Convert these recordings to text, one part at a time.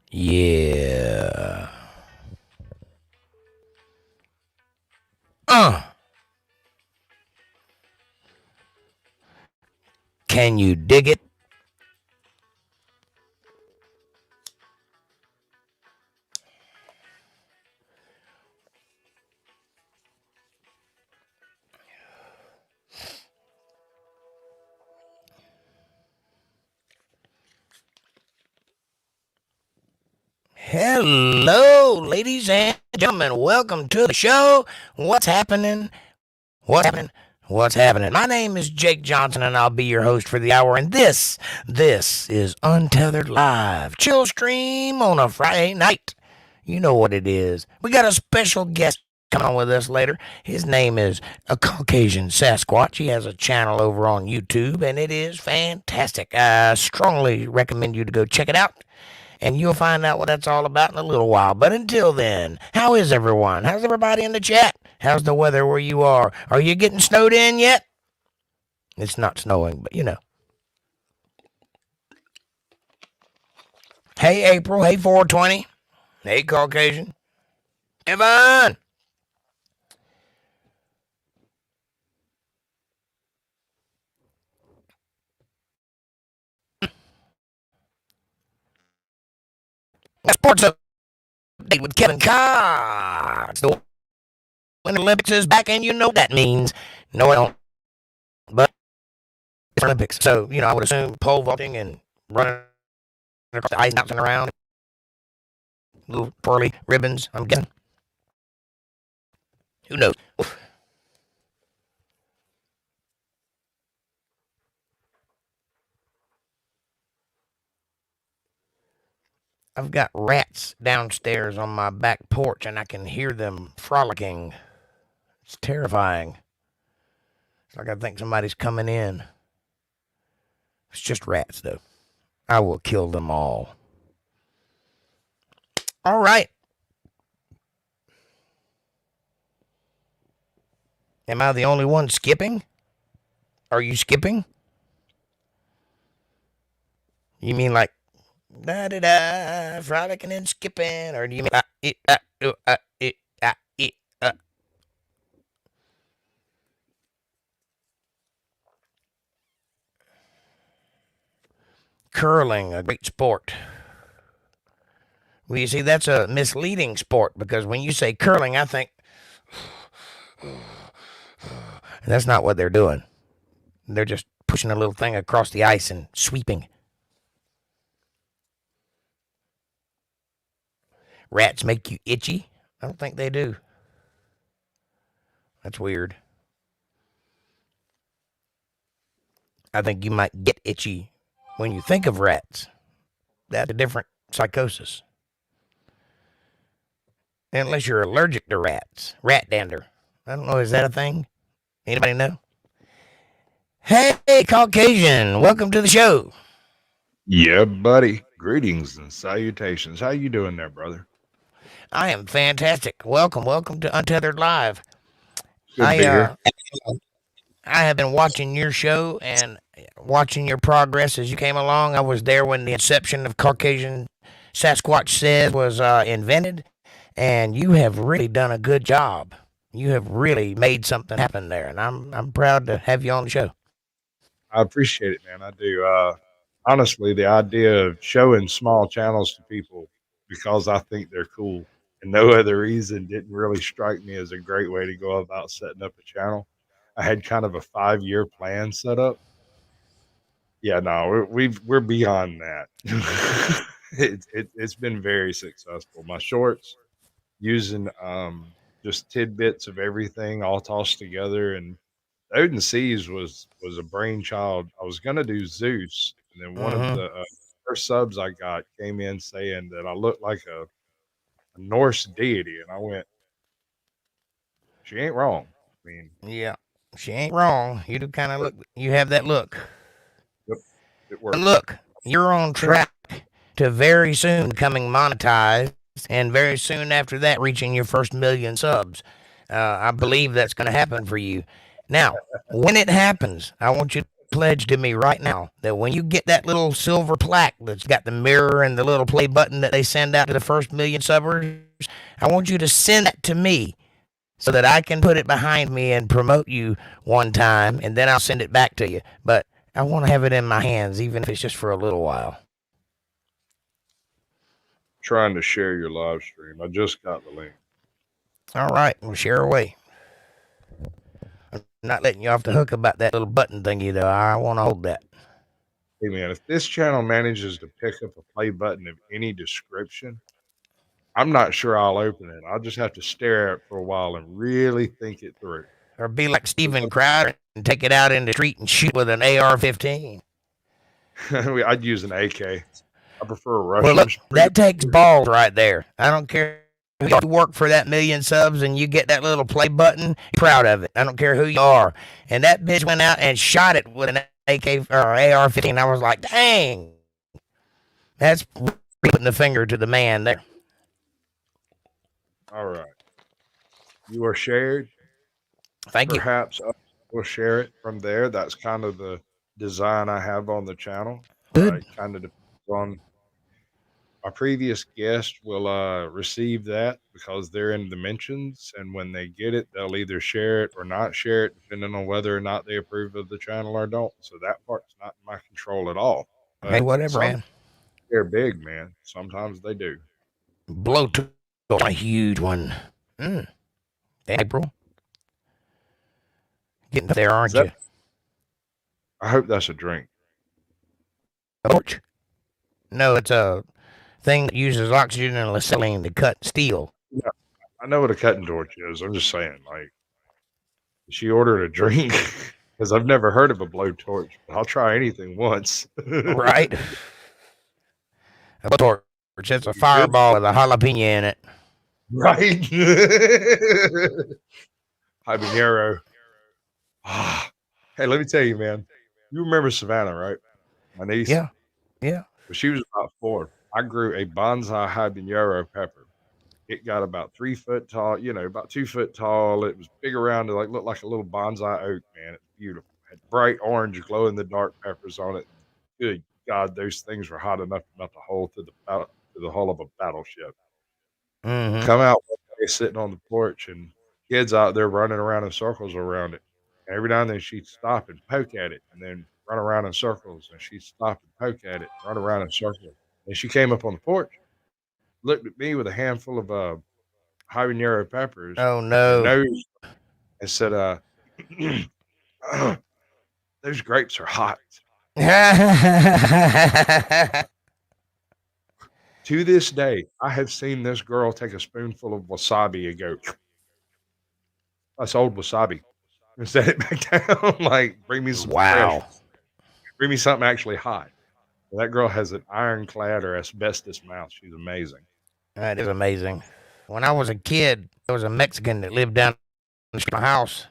Yeah. Can you dig it? Hello, ladies and gentlemen. Welcome to the show. What's happening? What's happening? What's happening? My name is Jake Johnson, and I'll be your host for the hour. And this is Untethered Live, chill stream on a Friday night. You know what it is. We got a special guest coming on with us later. His name is a CaucAsian Sasquatch. He has a channel over on YouTube, and it is fantastic. I strongly recommend you to go check it out, and you'll find out what that's all about in a little while. But until then, how is everyone? How's everybody in the chat? How's the weather where you are? Are you getting snowed in yet? It's not snowing, but you know. Hey, April. Hey, 420. Hey, CaucAsian. Evan. Sports update with Kevin Cox. The Winter Olympics is back, and you know what that means. No, I don't. But it's Olympics. So, I would assume pole vaulting and running across the ice, bouncing around. Little twirly ribbons, I'm guessing. Who knows? Oof. I've got rats downstairs on my back porch, and I can hear them frolicking. It's terrifying. It's like I think somebody's coming in. It's just rats, though. I will kill them all. All right. Am I the only one skipping? Are you skipping? You mean like da da da, frolicking and skipping, or do you mean curling, a great sport? Well, you see, that's a misleading sport because when you say curling, I think that's not what they're doing. They're just pushing a little thing across the ice and sweeping. Rats make you itchy? I don't think they do. That's weird. I think you might get itchy when you think of rats. That's a different psychosis. Unless you're allergic to rats. Rat dander. I don't know, is that a thing? Anybody know? Hey, CaucAsian, welcome to the show. Yeah, buddy. Greetings and salutations. How you doing there, brother? I am fantastic. Welcome to Untethered Live. Good to be here. I have been watching your show and watching your progress as you came along. I was there when the inception of CaucAsian Sasquatch says was invented, and you have really done a good job. You have really made something happen there, and I'm proud to have you on the show. I appreciate it, man. I do. Honestly, the idea of showing small channels to people because I think they're cool and no other reason didn't really strike me as a great way to go about setting up a channel. I had kind of a 5-year plan set up. Yeah, no, we're beyond that. It's been very successful. My shorts using just tidbits of everything all tossed together, and Odin Seas was a brainchild. I was gonna do Zeus, and then one of Mm-hmm. the first subs I got came in saying that I looked like a Norse deity, and I went, "She ain't wrong." I mean, Yeah, she ain't wrong. You do kind of look. You have that look. yep, it But works. look, you're on track to very soon becoming monetized, and very soon after that, reaching your first million subs. I believe that's going to happen for you. Now, when it happens, I want you pledge to me right now that when you get that little silver plaque that's got the mirror and the little play button that they send out to the first million subbers, I want you to send that to me so that I can put it behind me and promote you one time, and then I'll send it back to you. But I want to have it in my hands, even if it's just for a little while. Trying to share your live stream. I just got the link. All right, well, share away. I'm not letting you off the hook about that little button thingy, though. I want to hold that. Hey, man, if this channel manages to pick up a play button of any description, I'm not sure I'll open it. I'll just have to stare at it for a while and really think it through. Or be like Steven Crowder and take it out in the street and shoot with an AR-15. I'd use an AK. I prefer a Russian. Well, look, that takes balls right there. I don't care if you work for that million subs and you get that little play button, proud of it. I don't care who you are. And that bitch went out and shot it with an AK or AR-15. I was like, dang. That's putting the finger to the man there. All right. You are shared. Thank you. Perhaps we'll share it from there. That's kind of the design I have on the channel. Good. It kind of depends on my previous guest will receive that because they're in the mentions, and when they get it, they'll either share it or not share it, depending on whether or not they approve of the channel or don't. So that part's not in my control at all. Hey, whatever, man. They're big, man. Sometimes they do. Blow to a huge one. April. Getting there, aren't you? I hope that's a drink. A torch? No, it's a thing that uses oxygen and acetylene to cut steel. Yeah, I know what a cutting torch is. I'm just saying, like, she ordered a drink because I've never heard of a blowtorch. I'll try anything once. Right? A blowtorch. It's a fireball with a jalapeno in it. Right? Habanero. Hey, let me tell you, man. You remember Savannah, right? My niece? Yeah. Yeah. When she was about 4, I grew a bonsai habanero pepper. It got about 3 foot tall, about 2 foot tall. It was big around, like looked like a little bonsai oak, man. It's beautiful. It had bright orange, glow in the dark peppers on it. Good God, those things were hot enough to melt the hole to the hull of a battleship. Mm-hmm. Come out one day, sitting on the porch, and kids out there running around in circles around it. And every now and then she'd stop and poke at it, and then run around in circles. And she'd stop and poke at it, run around in circles. And she came up on the porch, looked at me with a handful of habanero peppers. Oh no! And said, "Those grapes are hot." To this day, I have seen this girl take a spoonful of wasabi and go, "That's old wasabi," and set it back down. Like, bring me some fresh. Bring me something actually hot. That girl has an ironclad or asbestos mouth. She's amazing. That is amazing. When I was a kid, there was a Mexican that lived down the street of my house,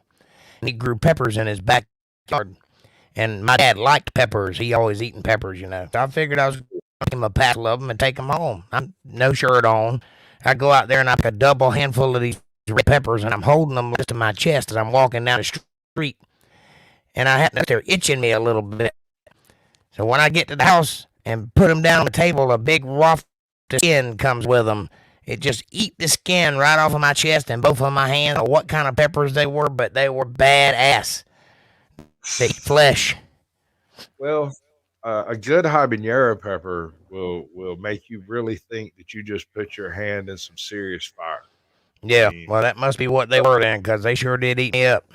and he grew peppers in his backyard. And my dad liked peppers. He always eating peppers, So I figured I was going to give him a package of them and take them home. I'm no shirt on. I go out there and I pick a double handful of these red peppers, and I'm holding them to my chest as I'm walking down the street. And I happen to they're itching me a little bit. So when I get to the house and put them down on the table, a big waft of skin comes with them. It just eat the skin right off of my chest and both of my hands. I don't know what kind of peppers they were, but they were badass. They eat flesh. Well, a good habanero pepper will make you really think that you just put your hand in some serious fire. Yeah, well, that must be what they were then, because they sure did eat me up.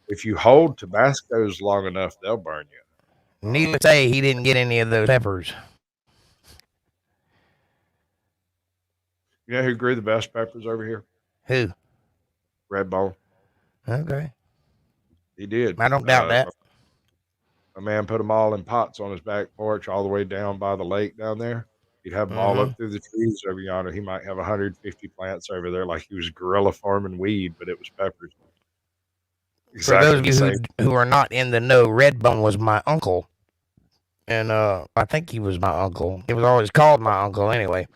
If you hold Tabascos long enough, they'll burn you. Needless to say, he didn't get any of those peppers. You know who grew the best peppers over here? Who? Redbone. Okay. He did. I don't doubt that. A man put them all in pots on his back porch all the way down by the lake down there. He'd have them all up through the trees over yonder. He might have 150 plants over there like he was guerrilla farming weed, but it was peppers. Exactly. For those of you who are not in the know, Redbone was my uncle. And I think he was my uncle. He was always called my uncle anyway.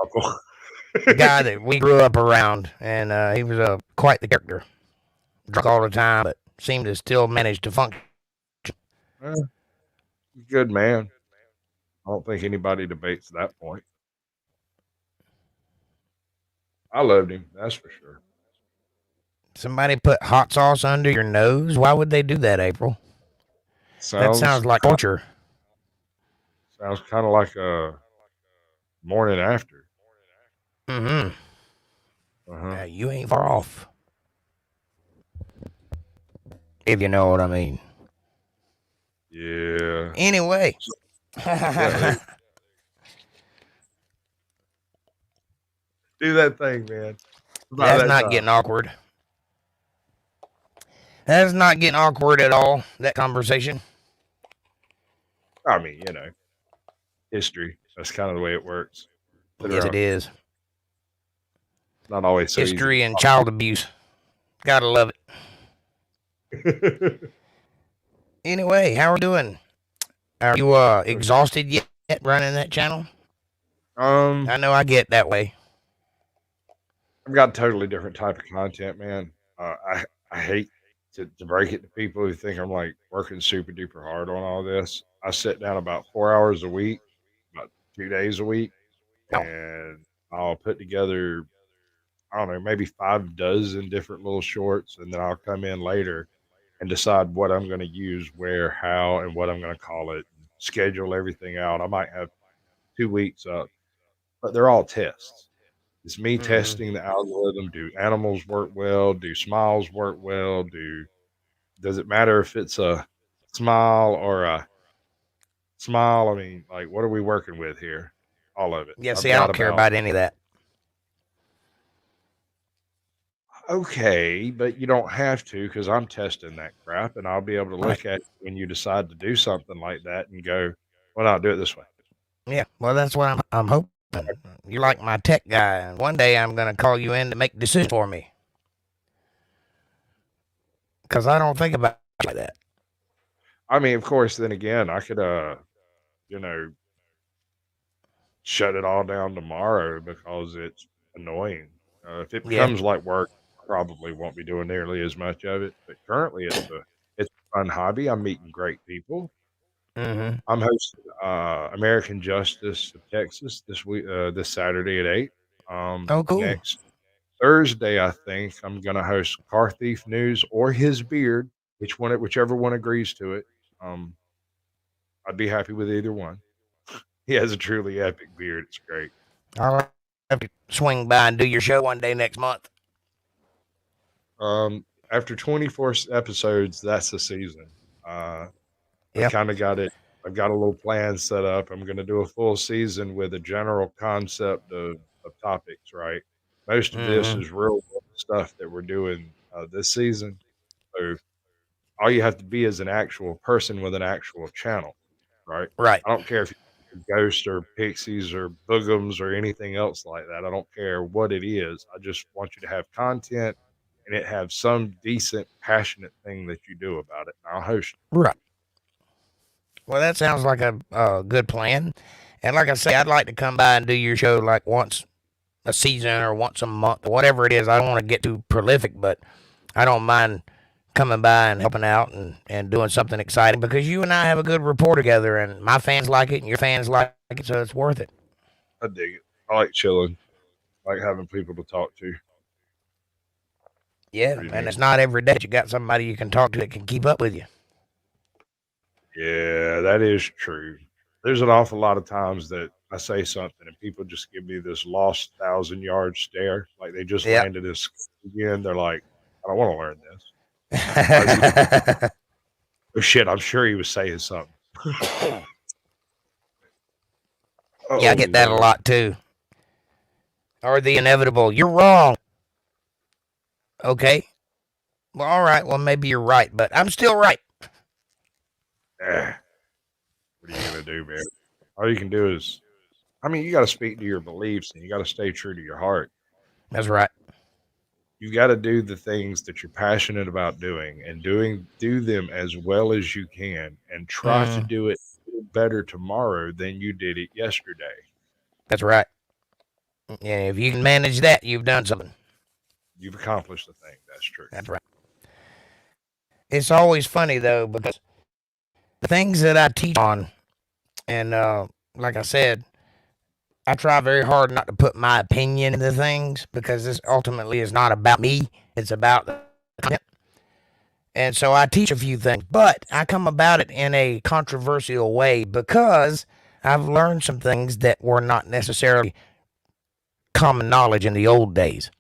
Uncle. The guy that we grew up around, and he was quite the character. Drunk all the time, but seemed to still manage to function Eh, good man. I don't think anybody debates that point. I loved him, that's for sure. Somebody put hot sauce under your nose? Why would they do that, April? That Sounds sounds like ki- torture. sounds kind of like a morning after. Mm-hmm. Uh-huh. You ain't far off, if you know what I mean. Yeah. Anyway. Yeah, do that thing, man. About That's that not time. getting awkward. That's not getting awkward at all, that conversation. I mean, history. That's kind of the way it works. Sit Yes, it around. is. Not always so easy History and child abuse. Gotta love it. to talk. Anyway, how are you doing? Are you exhausted yet running that channel? I know I get that way. I've got a totally different type of content, man. I hate to break it to people who think I'm like working super duper hard on all this. I sit down about 4 hours a week, about 2 days a week, Oh, and I'll put together, I don't know, maybe 5 dozen different little shorts, and then I'll come in later and decide what I'm going to use, where, how, and what I'm going to call it. Schedule everything out. I might have 2 weeks up, but they're all tests. It's me mm-hmm. testing the algorithm. Do animals work well? Do smiles work well? Does it matter if it's a smile or a smile? I mean, like, what are we working with here? All of it. Yeah, I've see, I got don't care about about any of that. okay, but you don't have to because I'm testing that crap, and I'll be able to Right. look at it when you decide to do something like that and go, "Well, I'll do it this way." Yeah, well, that's what I'm hoping. You're like my tech guy, and one day I'm gonna call you in to make decisions for me, because I don't think about it like that. I mean, of course, then again, I could, you know, shut it all down tomorrow because it's annoying. If it Yeah. becomes like work, I probably won't be doing nearly as much of it. But currently, it's a fun hobby. I'm meeting great people. Mm-hmm. I'm hosting American Justice of Texas this week, this Saturday at 8. Oh, cool. Next Thursday, I think I'm going to host Car Thief News or His Beard, whichever one agrees to it. Um, I'd be happy with either one. He has a truly epic beard. It's great. I'll have to swing by and do your show one day next month. After 24 episodes, that's the season. I Yep. kind of got it. I've got a little plan set up. I'm going to do a full season with a general concept of topics, right? Most of this Mm-hmm. is real world stuff that we're doing this season. So all you have to be is an actual person with an actual channel, right? Right. I don't care if you're ghosts or pixies or boogums or anything else like that. I don't care what it is. I just want you to have content and it have some decent, passionate thing that you do about it. And I'll host Right. Well, that sounds like a good plan. And like I say, I'd like to come by and do your show like once a season or once a month, whatever it is. I don't want to get too prolific, but I don't mind coming by and helping out and doing something exciting because you and I have a good rapport together, and my fans like it and your fans like it, so it's worth it. I dig it. I like chilling. I like having people to talk to. Yeah, Pretty and neat. it's not every day that you got somebody you can talk to that can keep up with you. Yeah, that is true. There's an awful lot of times that I say something and people just give me this lost 1,000 yard stare, like they just Yeah. landed in school again. They're like, I don't want to learn this. Why is he talking? Oh shit, I'm sure he was saying something. Yeah, I Oh get that a Lord. lot too. Or the inevitable, you're wrong. Okay. Well, all right. Well, maybe you're right, but I'm still right. Eh, what are you gonna do, man? All you can do is, I mean, you got to speak to your beliefs and you got to stay true to your heart. That's right. You got to do the things that you're passionate about doing and do them as well as you can and try to Mm, do it better tomorrow than you did it yesterday. that's right. Yeah, if you can manage that, you've done something. You've accomplished the thing. That's true. That's right. It's always funny though because the things that I teach on, and like I said, I try very hard not to put my opinion into things because this ultimately is not about me. It's about the content. And so I teach a few things, but I come about it in a controversial way because I've learned some things that were not necessarily common knowledge in the old days.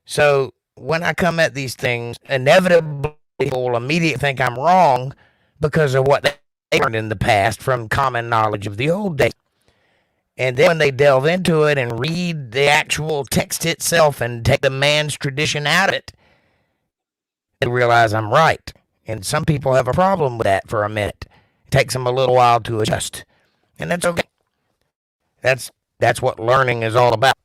So when I come at these things, inevitably people will immediately think I'm wrong because of what they learned in the past from common knowledge of the old days. And then when they delve into it and read the actual text itself and take the man's tradition out of it, they realize I'm right. And some people have a problem with that for a minute. It takes them a little while to adjust. And that's okay. That's what learning is all about.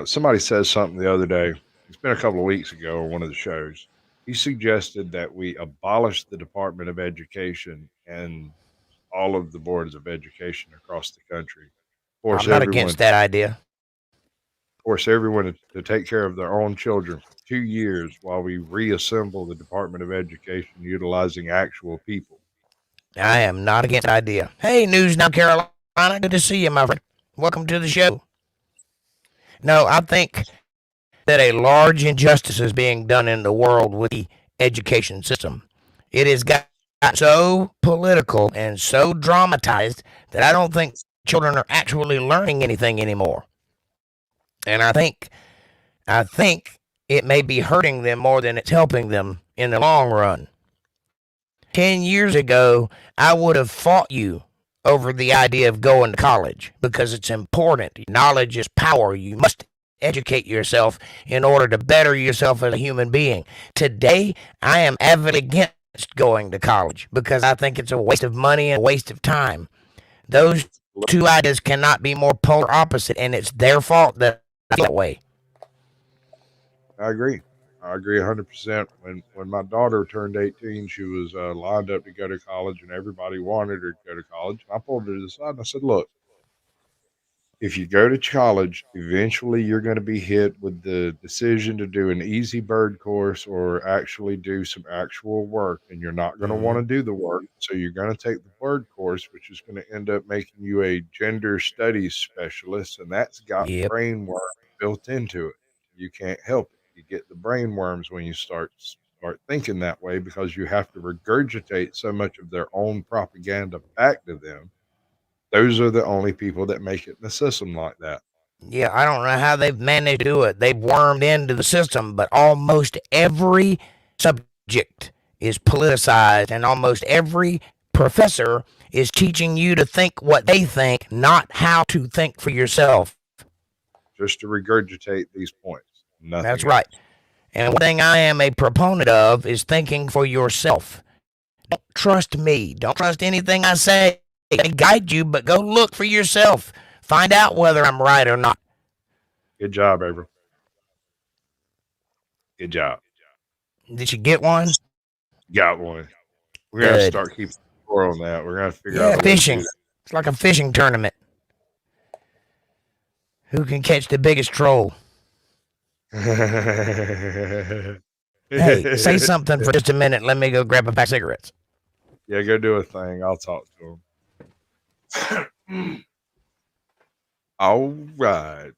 Somebody said something the other day. It's been a couple of weeks ago on one of the shows. He suggested that we abolish the Department of Education and all of the boards of education across the country. Force I'm not everyone, against that idea. force everyone to take care of their own children for 2 years while we reassemble the Department of Education utilizing actual people. I am not against that idea. Hey, News Now Carolina, good to see you, my friend. Welcome to the show. No, I think that a large injustice is being done in the world with the education system. It has got so political and so dramatized that I don't think children are actually learning anything anymore. And I think it may be hurting them more than it's helping them in the long run. 10 years ago, I would have fought you over the idea of going to college because it's important. Knowledge is power. You must educate yourself in order to better yourself as a human being. Today, I am avidly against going to college because I think it's a waste of money and a waste of time. Those two ideas cannot be more polar opposite, and it's their fault that I feel that way. I agree. I agree 100%. When my daughter turned 18, she was lined up to go to college, and everybody wanted her to go to college. I pulled her to the side and I said, "Look, if you go to college, eventually you're going to be hit with the decision to do an easy bird course or actually do some actual work, and you're not going to want Mm-hmm. to do the work. So you're going to take the bird course, which is going to end up making you a gender studies specialist, and that's got Yep. brain worm built into it. You can't help it. You get the brain worms when you start thinking that way because you have to regurgitate so much of their own propaganda back to them. Those are the only people that make it in the system like that. Yeah, I don't know how they've managed to do it. They've wormed into the system, but almost every subject is politicized, and almost every professor is teaching you to think what they think, not how to think for yourself. Just to regurgitate these points, That's nothing right. else. And one thing I am a proponent of is thinking for yourself. Don't trust me. Don't trust anything I say. I can guide you, but go look for yourself. Find out whether I'm right or not. Good job, April. Good job. Did you get one? Got one. We're gonna have to Good. start keeping score on that. We're gonna have to figure out Yeah, a way to do fishing. It's like a fishing tournament. Who can catch the biggest troll? that. Hey, say something for just a minute. Let me go grab a pack of cigarettes. Yeah, go do a thing. I'll talk to him. All right.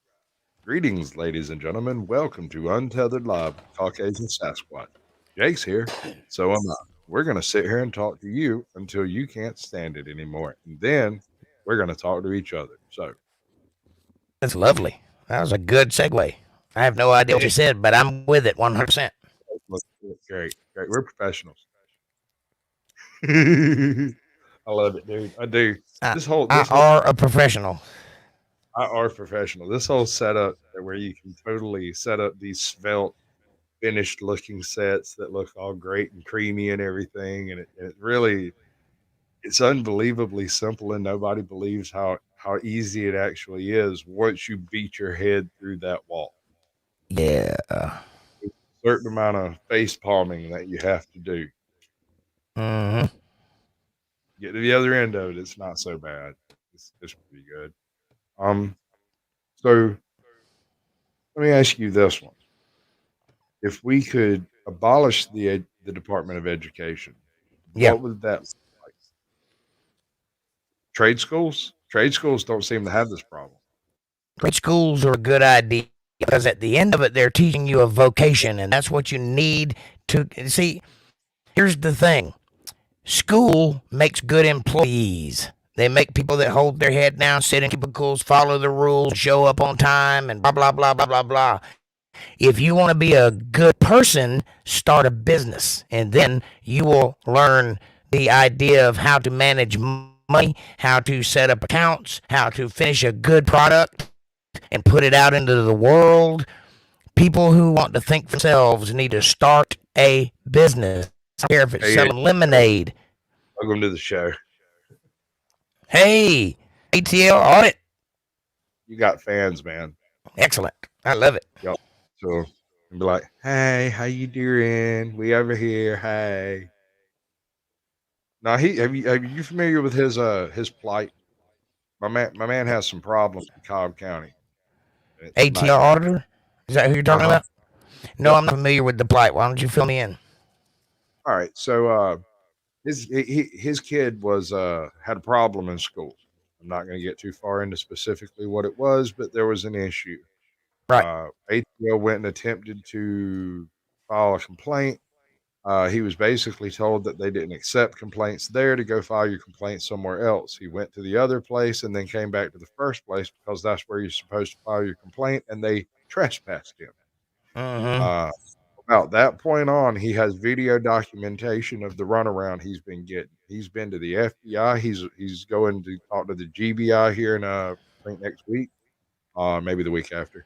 Greetings, ladies and gentlemen. Welcome to Untethered Live with Caucasian Sasquatch. Jake's here. So am I. We're going to sit here and talk to you until you can't stand it anymore. And then we're going to talk to each other. So, That's lovely. That was a good segue. I have no idea what you said, but I'm with it 100%. great. Great. We're professionals. I love it, dude. I do. I, This I whole are a professional. I are professional. This whole setup where you can totally set up these svelte, finished looking sets that look all great and creamy and everything, and it really it's unbelievably simple, and nobody believes how easy it actually is once you beat your head through that wall. Yeah. There's a certain amount of face palming that you have to do. Mm-hmm. Get to the other end of it, it's not so bad. It's pretty good. Um, so let me ask you this one: if we could abolish the Department of Education, Yeah. What would that look like? Trade schools? Trade schools don't seem to have this problem. Trade schools are a good idea because at the end of it, they're teaching you a vocation, and that's what you need to see. Here's the thing: school makes good employees. They make people that hold their head down, sit in cubicles, follow the rules, show up on time, and blah, blah, blah, blah, blah, blah. If you want to be a good person, start a business, and then you will learn the idea of how to manage money, how to set up accounts, how to finish a good product and put it out into the world. People who want to think for themselves need to start a business. I don't care if it's selling lemonade. Welcome to the show. Hey, ATL audit. You got fans, man. Excellent. I love it. Yep. So be like, hey, how you doing? We over here. Hey. Now are you familiar with his plight? My man has some problems in Cobb County. ATL auditor? Is that who you're talking about? No, Yep. I'm not familiar with the plight. Why don't you fill me in? All right. So his kid was had a problem in school. I'm not going to get too far into specifically what it was, but there was an issue. Right. ATL went and attempted to file a complaint. He was basically told that they didn't accept complaints there, to go file your complaint somewhere else. He went to the other place and then came back to the first place because that's where you're supposed to file your complaint, and they trespassed him. Mm-hmm. About that point on, he has video documentation of the runaround he's been getting. He's been to the FBI. He's going to talk to the GBI here in I think next week, maybe the week after.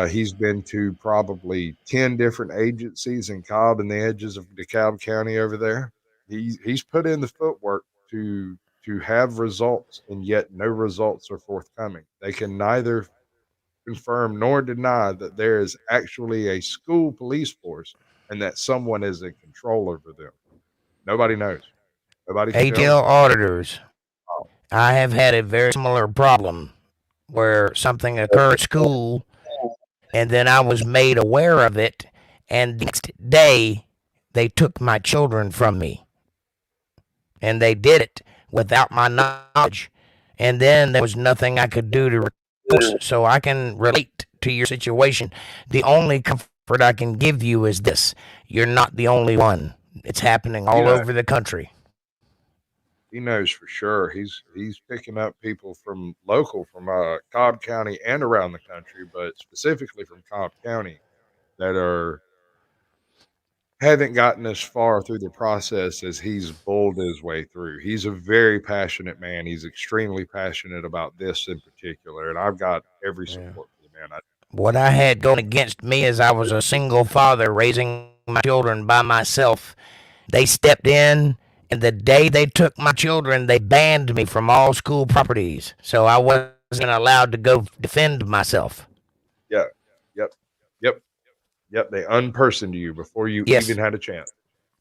He's been to probably 10 different agencies in Cobb and the edges of DeKalb County over there. He's put in the footwork to have results, and yet no results are forthcoming. They can neither confirm nor deny that there is actually a school police force and that someone is in control over them. Nobody knows. Nobody can tell ATL me. auditors. I have had a very similar problem where something occurred at school and then I was made aware of it, and the next day they took my children from me. And they did it without my knowledge. And then there was nothing I could do to recourse. So I can relate to your situation. The only comfort I can give you is this: you're not the only one. It's happening all over the country. He knows for sure. He's picking up people from Cobb County and around the country, but specifically from Cobb County, that haven't gotten as far through the process as he's bowled his way through. He's a very passionate man. He's extremely passionate about this in particular, and I've got every support for the man. What I had going against me is I was a single father raising my children by myself. They stepped in, and the day they took my children, they banned me from all school properties. So I wasn't allowed to go defend myself. Yeah. Yep. They unpersoned you before you even had a chance.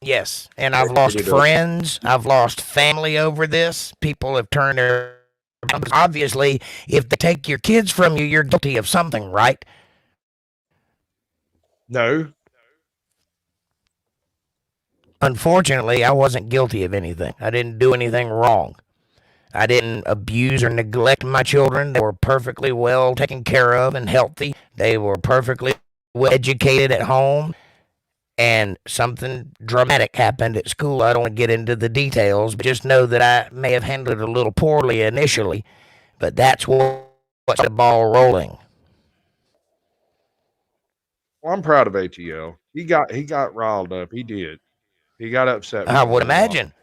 Yes. And I've lost friends. I've lost family over this. People have turned their... Obviously, if they take your kids from you, you're guilty of something, right? No. Unfortunately, I wasn't guilty of anything. I didn't do anything wrong. I didn't abuse or neglect my children. They were perfectly well taken care of and healthy. They were perfectly well educated at home. And something dramatic happened at school. I don't want to get into the details, but just know that I may have handled it a little poorly initially. But that's what's the ball rolling. Well, I'm proud of ATL. He got riled up. He did. He got upset. I would imagine.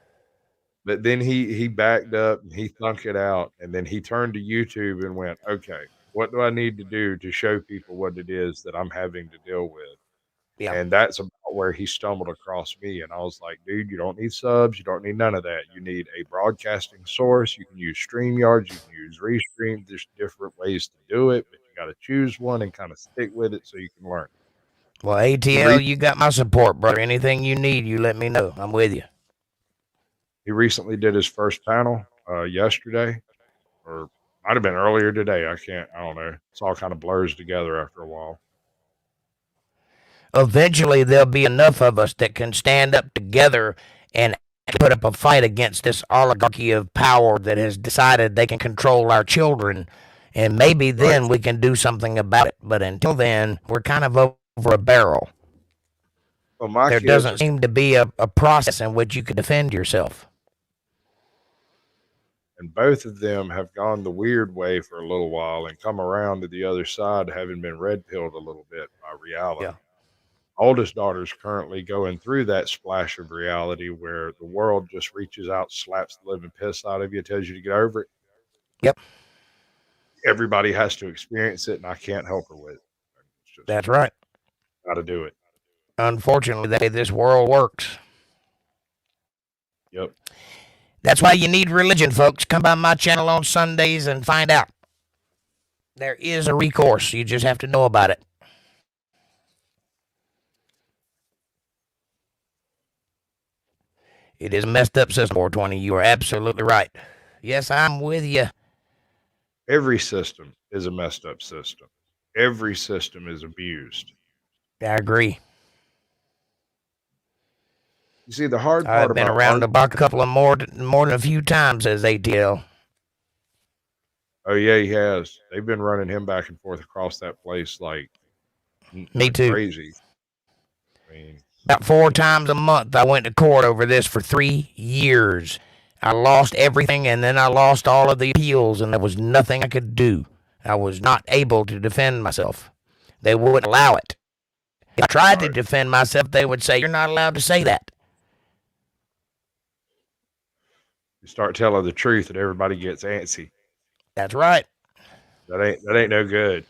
But then he backed up and he thunk it out, and then he turned to YouTube and went, okay, what do I need to do to show people what it is that I'm having to deal with? Yeah. And that's about where he stumbled across me. And I was like, dude, you don't need subs. You don't need none of that. You need a broadcasting source. You can use StreamYards. You can use Restream. There's different ways to do it, but you got to choose one and kind of stick with it so you can learn. Well, ATL, you got my support, brother. Anything you need, you let me know. I'm with you. He recently did his first panel yesterday, or might have been earlier today. I don't know. It's all kind of blurs together after a while. Eventually, there'll be enough of us that can stand up together and put up a fight against this oligarchy of power that has decided they can control our children. And maybe then we can do something about it. But until then, we're kind of over a barrel. Well, there doesn't seem to be a process in which you can defend yourself. And both of them have gone the weird way for a little while and come around to the other side, having been red-pilled a little bit by reality. Yeah. Oldest daughter's currently going through that splash of reality where the world just reaches out, slaps the living piss out of you, tells you to get over it. Yep. Everybody has to experience it, and I can't help her with it. That's right. Got to do it. Unfortunately, this world works. Yep. That's why you need religion, folks. Come by my channel on Sundays and find out. There is a recourse. You just have to know about it. It is a messed up system, 420. You are absolutely right. Yes, I'm with you. Every system is a messed up system. Every system is abused. I agree. You see, the hard part I've been around the block a couple of more than a few times as ATL. Oh, yeah, he has. They've been running him back and forth across that place like Me too. Crazy. I mean, about 4 times a month I went to court over this for 3 years. I lost everything, and then I lost all of the appeals, and there was nothing I could do. I was not able to defend myself. They wouldn't allow it. If I tried to defend myself, they would say, "You're not allowed to say that." You start telling the truth and everybody gets antsy. That's right. That ain't no good.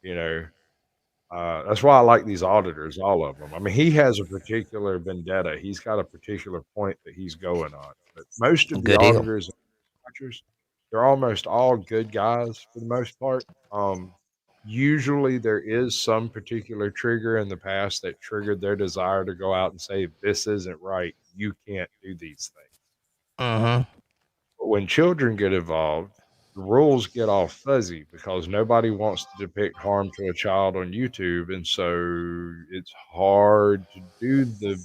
You know, that's why I like these auditors, all of them. I mean, he has a particular vendetta. He's got a particular point that he's going on. But most of the auditors and watchers, they're almost all good guys for the most part. Usually there is some particular trigger in the past that triggered their desire to go out and say, "This isn't right. You can't do these things." Mm-hmm. But when children get involved, the rules get all fuzzy because nobody wants to depict harm to a child on YouTube. And so it's hard to do the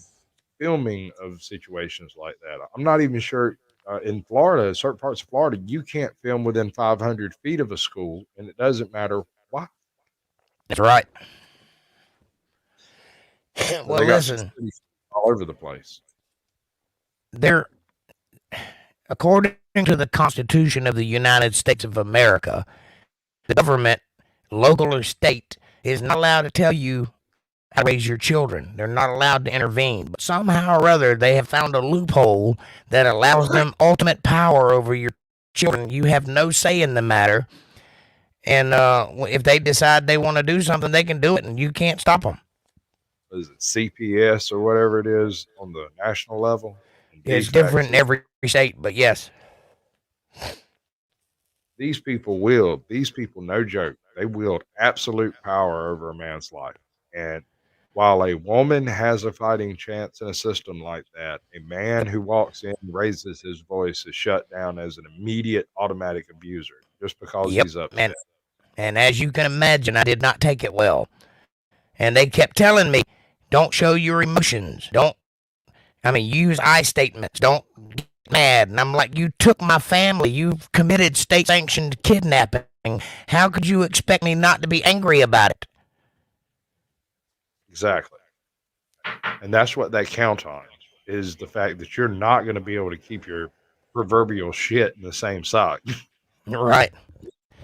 filming of situations like that. I'm not even sure in Florida, certain parts of Florida, you can't film within 500 feet of a school, and it doesn't matter why. That's right. Well, listen, all over the place. According to the Constitution of the United States of America, the government, local or state, is not allowed to tell you how to raise your children. They're not allowed to intervene. But somehow or other, they have found a loophole that allows them ultimate power over your children. You have no say in the matter. And if they decide they want to do something, they can do it, and you can't stop them. Is it CPS or whatever it is on the national level? It's different in every state, but yes. These people, no joke, they wield absolute power over a man's life. And while a woman has a fighting chance in a system like that, a man who walks in and raises his voice is shut down as an immediate automatic abuser just because he's upset. And as you can imagine, I did not take it well. And they kept telling me, "Don't show your emotions. Use I statements. Don't get mad." And I'm like, "You took my family. You've committed state-sanctioned kidnapping. How could you expect me not to be angry about it?" Exactly. And that's what they count on, is the fact that you're not going to be able to keep your proverbial shit in the same sock. Right.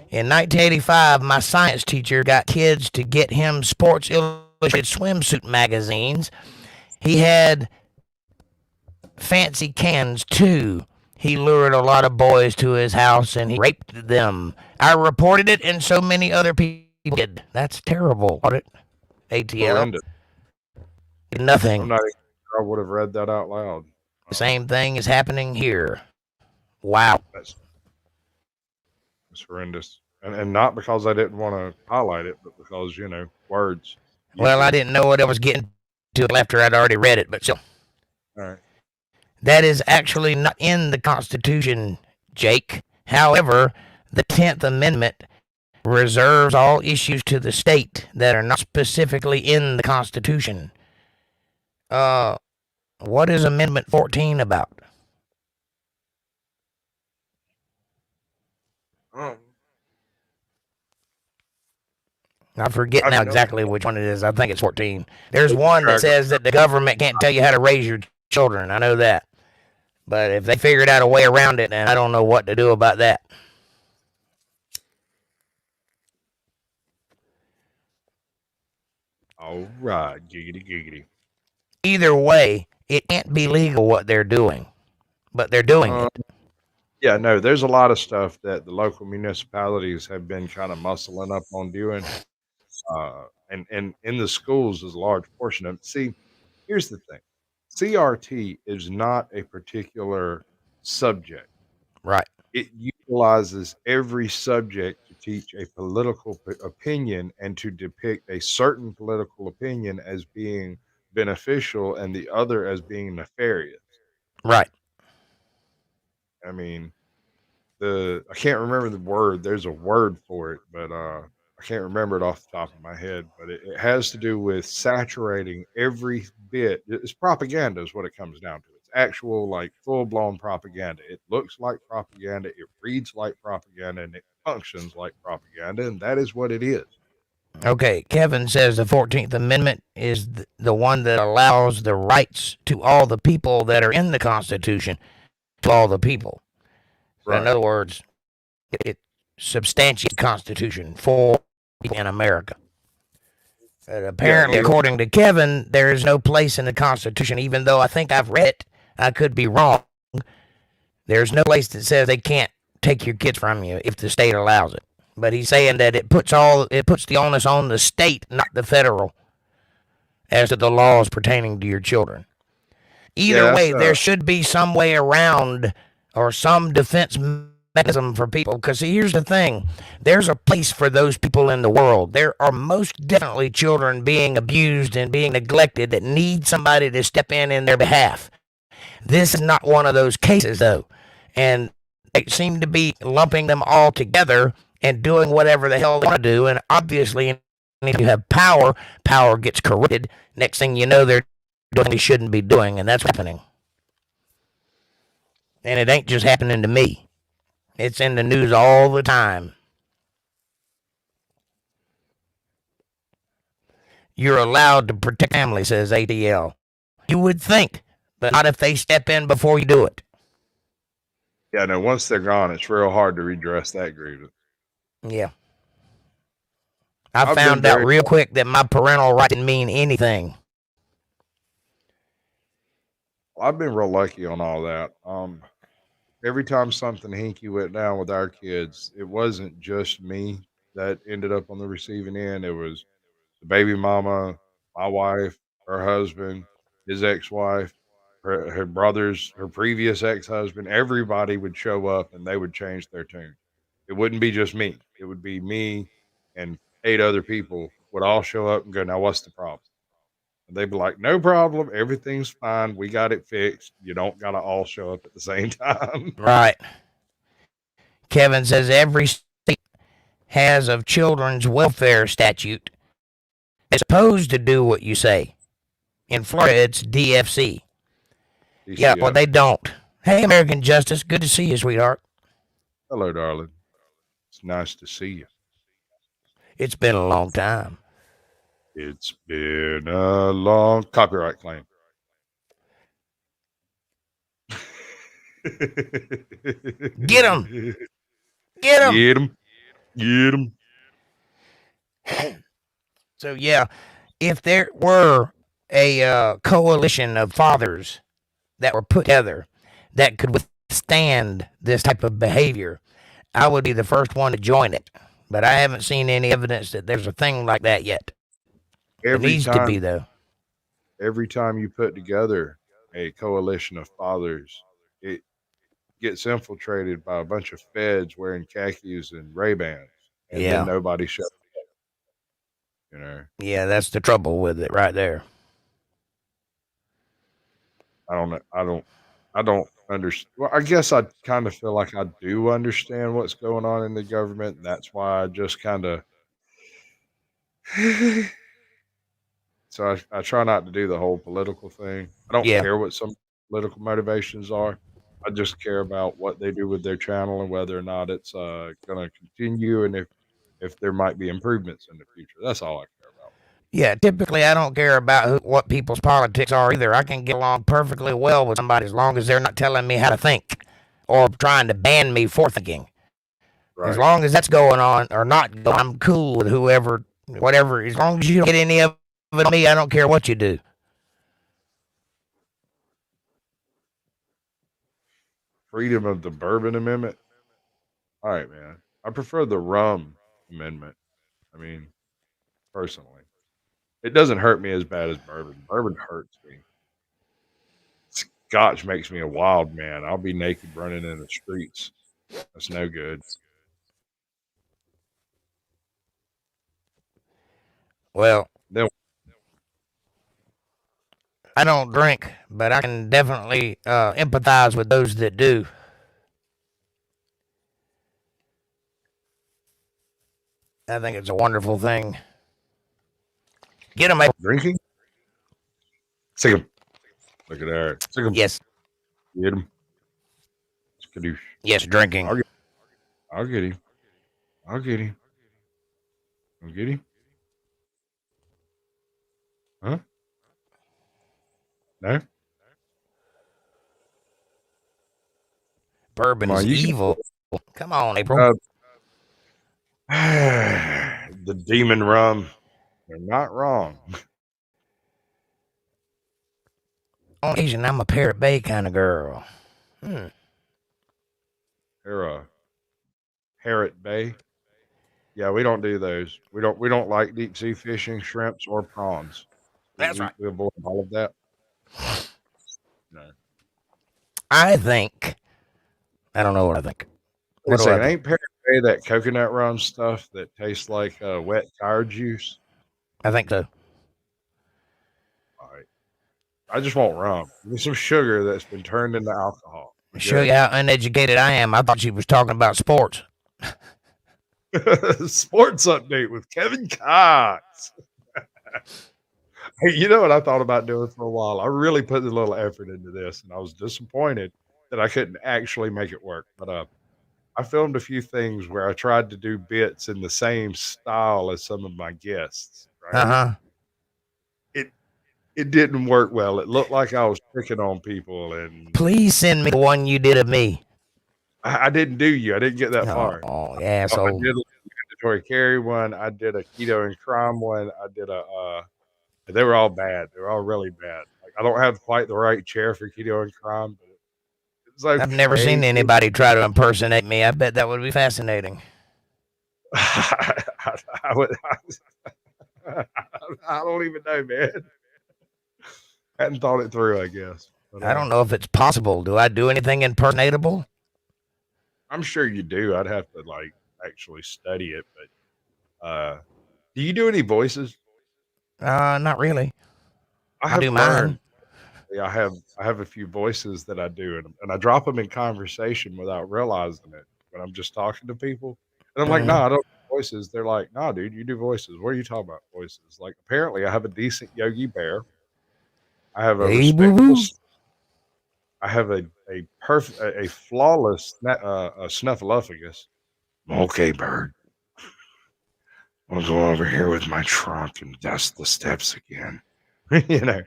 In 1985, my science teacher got kids to get him Sports Illustrated swimsuit magazines. He had fancy cans, too. He lured a lot of boys to his house, and he raped them. I reported it, and so many other people did. That's terrible. Audit. ATL. Nothing. I'm not even sure I would have read that out loud. The same thing is happening here. Wow. That's horrendous. And not because I didn't want to highlight it, but because, words. Well, I didn't know what I was getting to after I'd already read it, but still. All right. That is actually not in the Constitution, Jake. However, the 10th Amendment reserves all issues to the state that are not specifically in the Constitution. What is Amendment 14 about? Um, I forget I now know. exactly which one it is. I think it's 14. There's Keep one that track of. says that the government can't tell you how to raise your children. I know that. But if they figured out a way around it, then I don't know what to do about that. All right, giggity giggity. Either way, it can't be legal what they're doing, but they're doing Um, it. yeah, no, there's a lot of stuff that the local municipalities have been kind of muscling up on doing. And in the schools is a large portion of it. See, here's the thing. CRT is not a particular subject. Right, It utilizes every subject to teach a political opinion and to depict a certain political opinion as being beneficial and the other as being nefarious. right. I mean, I can't remember the word. There's a word for it, but I can't remember it off the top of my head. But it has to do with saturating every bit. It's propaganda, is what it comes down to. It's actual, like, full blown propaganda. It looks like propaganda. It reads like propaganda, and it functions like propaganda, and that is what it is. Okay, Kevin says the 14th Amendment is the one that allows the rights to all the people that are in the Constitution to all the people. So in Right. other words, it substantiates the Constitution for people in America. But Yeah. apparently, according to Kevin, there is no place in the Constitution, even though I think I've read it. I could be wrong. There's no place that says they can't take your kids from you if the state allows it. But he's saying that it puts the onus on the state, not the federal, as to the laws pertaining to your children. Yeah. Either way, there should be some way around or some defense mechanism for people. Because here's the thing, there's a place for those people in the world. There are most definitely children being abused and being neglected that need somebody to step in their behalf. This is not one of those cases, though. And they seem to be lumping them all together and doing whatever the hell they want to do. And obviously, if you have power, power gets corrupted. Next thing you know, they're doing what they shouldn't be doing, and that's happening. And it ain't just happening to me. It's in the news all the time. You're allowed to protect family, says ATL. You would think, but not if they step in before you do it. Yeah. No, once they're gone, it's real hard to redress that grievance. Yeah. I I've been found out very, real quick that my parental right didn't mean anything. I've been real lucky on all that. Every time something hinky went down with our kids, it wasn't just me that ended up on the receiving end. It was the baby mama, my wife, her husband, his ex-wife, her brothers, her previous ex-husband. Everybody would show up and they would change their tune. It wouldn't be just me. It would be me and 8 other people would all show up and go, "Now what's the problem?" And they'd be like, "No problem. Everything's fine. We got it fixed. You don't got to all show up at the same time." Right. Kevin says every state has a children's welfare statute. It's supposed to do what you say. In Florida, it's DFC. Yeah, well, DCF. they don't. Hey, American Justice, good to see you, sweetheart. Hello, darling. It's nice to see you. It's been a long time. It's been a long copyright claim. Get him! Get him! Get him. Get him. So, yeah, if there were a coalition of fathers that were put together that could withstand this type of behavior, I would be the first one to join it. But I haven't seen any evidence that there's a thing like that yet. There Every needs to time, be, though. every time you put together a coalition of fathers, it gets infiltrated by a bunch of feds wearing khakis and Ray-Bans, and then Yeah. nobody shows. You know, Yeah, that's the trouble with it right there. I don't know. I don't understand. Well, I guess I kind of feel like I do understand what's going on in the government. And that's why I just kind of. So I try not to do the whole political thing. don't Yeah. care what some political motivations are. I just care about what they do with their channel and whether or not it's going to continue, and if there might be improvements in the future. That's all I care about. Yeah, typically I don't care about what people's politics are either. I can get along perfectly well with somebody as long as they're not telling me how to think or trying to ban me for thinking. As Right. long as that's going on or not going, I'm cool with whoever, whatever. As long as you don't get any of it on me, I don't care what you do. Freedom of the Bourbon Amendment. All right, man. I prefer the rum amendment. I mean, personally, it doesn't hurt me as bad as bourbon. Bourbon hurts me. Scotch makes me a wild man. I'll be naked running in the streets. That's no good. Well, Then I don't drink, but I can definitely empathize with those that do. I think it's a wonderful thing. Get them, drinking. Sick 'em. Look at that. Sick 'em. yes, Get him. Skadoosh. yes, drinking. I'll get him. I'll get him. I'll get him. Huh? No? Bourbon Come on, is you evil. Come on, April. the demon rum. They're not wrong. On occasion, I'm a Parrot Bay kind of girl. They're a Parrot Bay. Yeah, we don't do those. We don't like deep sea fishing, shrimps, or prawns. That's right. We avoid all of that. No. I think. I don't know what I think. What do I think? Ain't Parrot Bay that coconut rum stuff that tastes like wet tire juice? I think so. All right. I just want rum. Give me some sugar that's been turned into alcohol. Show you how uneducated I am. I thought she was talking about sports. Sports update with Kevin Cox. Hey, you know what I thought about doing for a while? I really put a little effort into this, and I was disappointed that I couldn't actually make it work. But I filmed a few things where I tried to do bits in the same style as some of my guests. Right? It didn't work well. It looked like I was picking on people. And please send me the one you did of me. I didn't do you. I didn't get that far. Oh, asshole. I did a mandatory carry one. I did a keto and crime one. I did they were all bad. They were all really bad. Like, I don't have quite the right chair for keto and crime, but it's like I've never seen anybody try to impersonate me. I bet that would be fascinating. I don't even know, man. Hadn't thought it through, I guess. But, I don't know if it's possible. Do I do anything impersonatable? I'm sure you do. I'd have to actually study it. But do you do any voices? Not really. I do mine. Yeah, I have a few voices that I do, and I drop them in conversation without realizing it when I'm just talking to people. And I'm like, no, I don't do voices. They're like, no, dude, you do voices. What are you talking about, voices? Like, apparently I have a decent Yogi Bear. I have a respectable. I have a perfect, a flawless snuffleupagus. Okay, bird. I'll go over here with my trunk and dust the steps again. You know.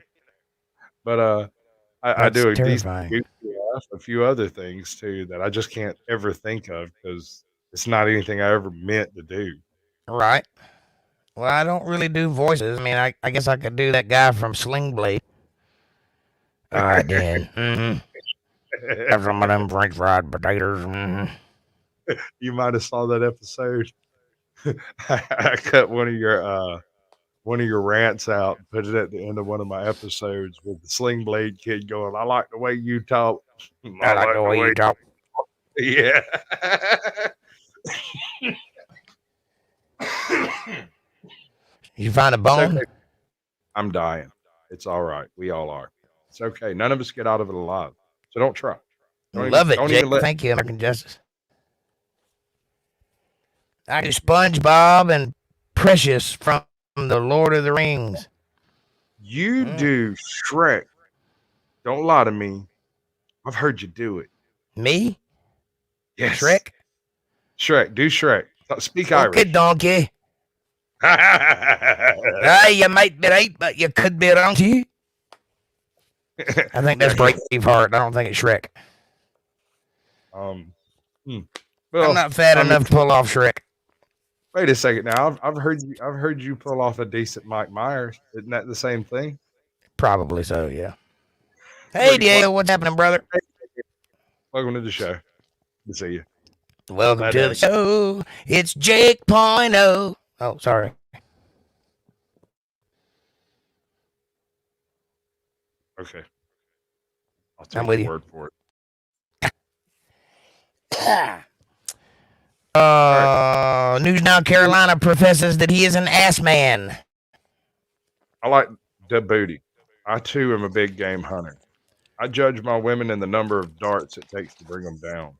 But I do a few other things too that I just can't ever think of because it's not anything I ever meant to do. Right. Well, I don't really do voices. I mean, I guess I could do that guy from Sling Blade. All right, then. Have some of them French fried potatoes. You might have saw that episode. I cut one of your rants out, and put it at the end of one of my episodes with the Sling Blade kid going, "I like the way you talk. I like the way you talk." Yeah. You find a bone? Okay. I'm dying. It's all right. We all are. It's okay. None of us get out of it alive. So don't try. Love it, Jake. Thank you, American Justice. I do SpongeBob and Precious from the Lord of the Rings. You do Shrek Don't lie to me. I've heard you do it. Me? Yes. Shrek? Shrek. Do Shrek. Speak Okay, Irish. donkey. You might be right, but you could be wrong too. I think that's Braveheart. I don't think it's Shrek. Well, I'm not fat enough to pull off Shrek. Wait a second now. I've heard you pull off a decent Mike Myers. Isn't that the same thing? Probably so, yeah. Hey, Diego, what's happening, brother? Welcome to the show. Good to see you. Welcome to the show. It's Jake Point. Oh, sorry. Okay. I'll take I'm with your you. word for it. News Now Carolina professes that he is an ass man. I like the booty. I too am a big game hunter. I judge my women in the number of darts it takes to bring them down.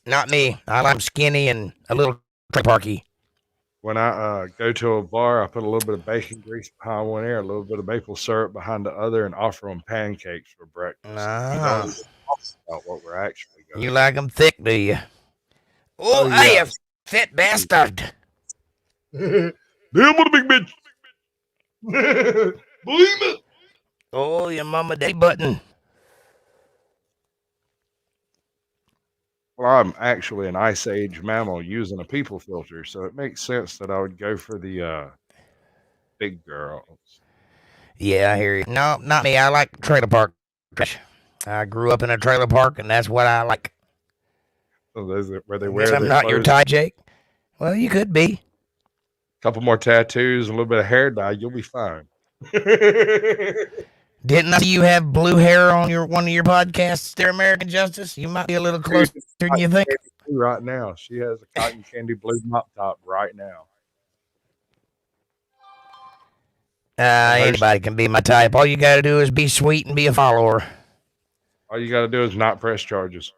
Not me. I like skinny and a little parky. When I go to a bar, I put a little bit of bacon grease behind one ear, a little bit of maple syrup behind the other, and offer them pancakes for breakfast. You don't even talk about what we're actually going. You like them thick, do you? Oh, yeah. Hey, you fat bastard. Damn, what a big bitch. Believe it. Oh, your mama day button. Well, I'm actually an ice age mammal using a people filter, so it makes sense that I would go for the big girls. Yeah, I hear you. No, not me. I like trailer park. I grew up in a trailer park, and that's what I like. So those are where they wear. I'm not your type, Jake. Well, you could be. A couple more tattoos, a little bit of hair dye, you'll be fine. Didn't I see you have blue hair on one of your podcasts there, American Justice? You might be a little closer than you think. Right now. She has a cotton candy blue mop top right now. Anybody can be my type. All you got to do is be sweet and be a follower. All you got to do is not press charges.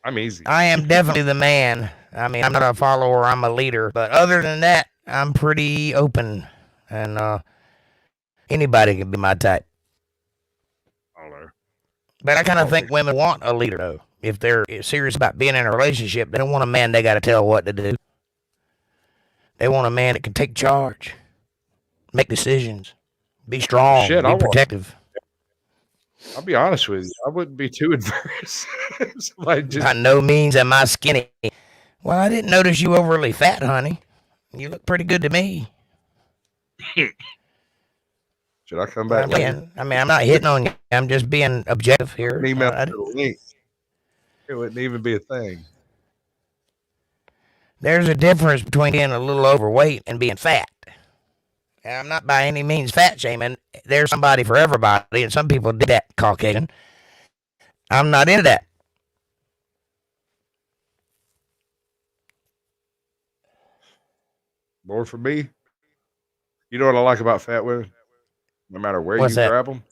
I'm easy. I am definitely the man. I mean, I'm not a follower. I'm a leader. But other than that, I'm pretty open. And anybody can be my type. But I kind of think women want a leader, though. If they're serious about being in a relationship, they don't want a man they got to tell what to do. They want a man that can take charge, make decisions, be strong, be protective. I'll be honest with you. I wouldn't be too adverse. By no means am I skinny. Well, I didn't notice you overly fat, honey. You look pretty good to me. Should I come back? I mean, I'm not hitting on you. I'm just being objective here. It wouldn't even be a thing. There's a difference between being a little overweight and being fat. And I'm not by any means fat shaming. There's somebody for everybody, and some people did that, Caucasian. I'm not into that. More for me. You know what I like about fat women? No matter where you grab them,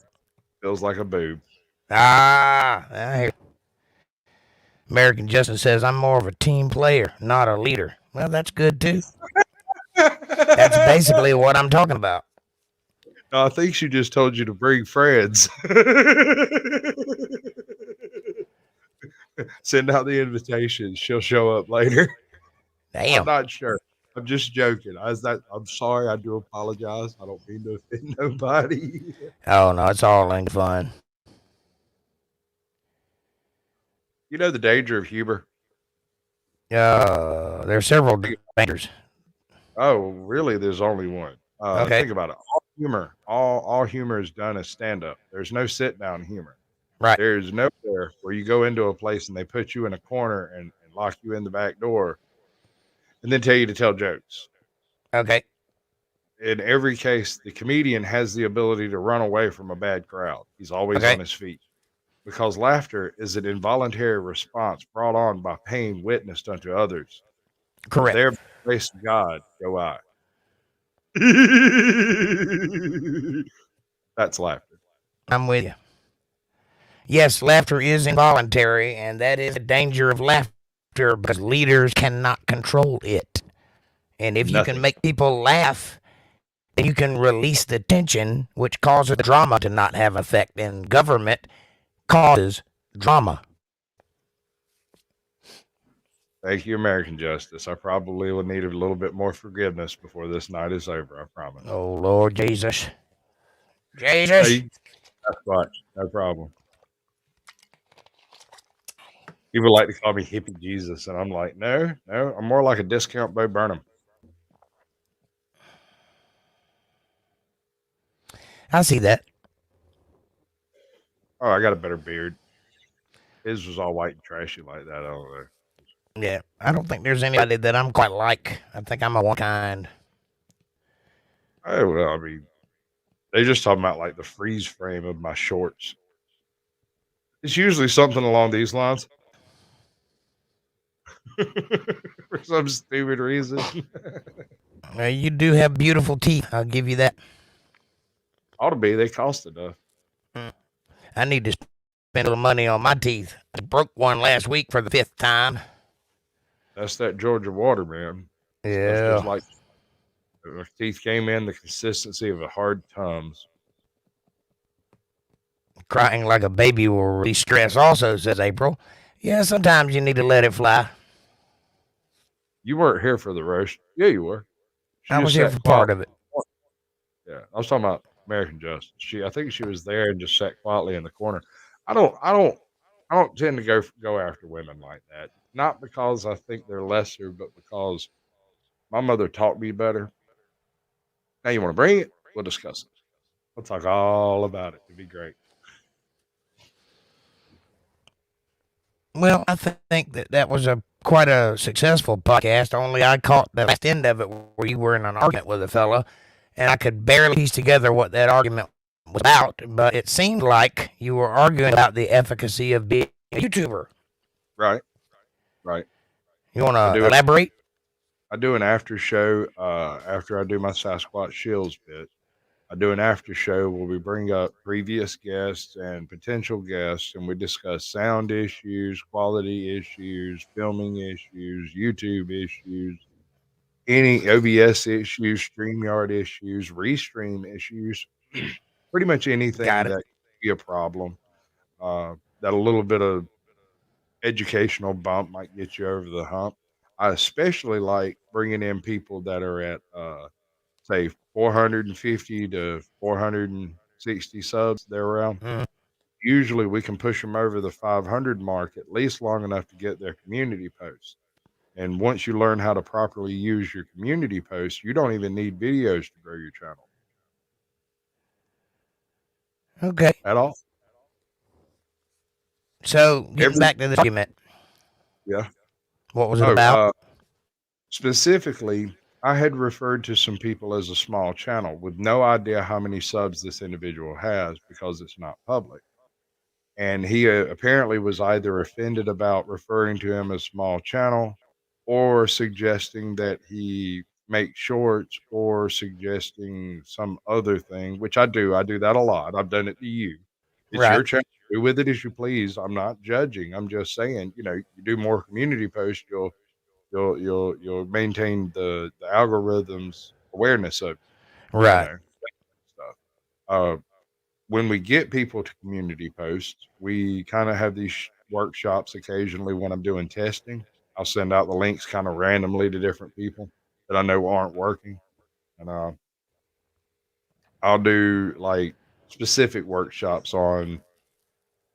feels like a boob. I hear. American Justice says I'm more of a team player, not a leader. Well, that's good too. That's basically what I'm talking about. No, I think she just told you to bring friends. Send out the invitation. She'll show up later. Damn. I'm not sure. I'm just joking. I'm sorry. I do apologize. I don't mean to offend nobody. Oh, no, it's all in fun. You know the danger of humor? There's several dangers. Oh, really? There's only one. Okay. Think about it. All humor is done as stand-up. There's no sit-down humor. Right. There's nowhere where you go into a place and they put you in a corner and lock you in the back door and then tell you to tell jokes. Okay. In every case, the comedian has the ability to run away from a bad crowd. He's always on his feet. Because laughter is an involuntary response brought on by pain witnessed unto others. Correct. There, by the grace of God, go I. That's laughter. I'm with you. Yes, laughter is involuntary, and that is the danger of laughter because leaders cannot control it. And if you can make people laugh, you can release the tension, which causes the drama to not have effect. And government causes drama. Thank you, American Justice. I probably will need a little bit more forgiveness before this night is over. I promise. Oh, Lord Jesus. No, Jesus. that's right. No problem. People like to call me hippie Jesus, and I'm like, no, I'm more like a discount Bo Burnham. I see that. Oh, I got a better beard. His was all white and trashy like that. I don't know. Yeah, I don't think there's anybody that I'm quite like. I think I'm a one kind. Oh, well, I mean, they just talking about like the freeze frame of my shorts. It's usually something along these lines. For some stupid reason. You do have beautiful teeth. I'll give you that. Ought to be. They cost enough. I need to spend a little money on my teeth. I broke one last week for the 5th time. That's that Georgia water, man. Stuff just Yeah. like my teeth came in the consistency of a hard Tums. Crying like a baby will release stress also, says April. Yeah, sometimes you need to let it fly. You weren't here for the roast. Yeah, you were. She I just was here sat for quiet. part of it. Yeah, I was talking about American Justice. I think she was there and just sat quietly in the corner. I don't tend to go after women like that. Not because I think they're lesser, but because my mother taught me better. Now you want to bring it? We'll discuss it. We'll talk all about it. It'd be great. Well, I think that was a quite a successful podcast. Only I caught the last end of it where you were in an argument with a fella, and I could barely piece together what that argument was about. But it seemed like you were arguing about the efficacy of being a YouTuber. Right, right. You want I to do it. elaborate? I do an after show after I do my Sasquatch Shields bit. I do an after show where we bring up previous guests and potential guests, and we discuss sound issues, quality issues, filming issues, YouTube issues, any OBS issues, StreamYard issues, Restream issues, pretty much anything Got it. that could be a problem. That a little bit of educational bump might get you over the hump. I especially like bringing in people that are at say 450 to 460 subs there around. Mm. Usually we can push them over the 500 mark at least long enough to get their community posts. And once you learn how to properly use your community posts, you don't even need videos to grow your channel Okay. at all. So, getting back to this argument, Yeah. what was it about? Specifically, I had referred to some people as a small channel with no idea how many subs this individual has because it's not public. And he apparently was either offended about referring to him as small channel or suggesting that he make shorts or suggesting some other thing, which I do. I do that a lot. I've done it to you. It's your Right. channel. Do with it as you please. I'm not judging. I'm just saying, you do more community posts, you'll maintain the algorithm's awareness of Right. that stuff. When we get people to community posts, we kind of have these workshops occasionally when I'm doing testing. I'll send out the links kind of randomly to different people that I know aren't working, and I'll do like specific workshops on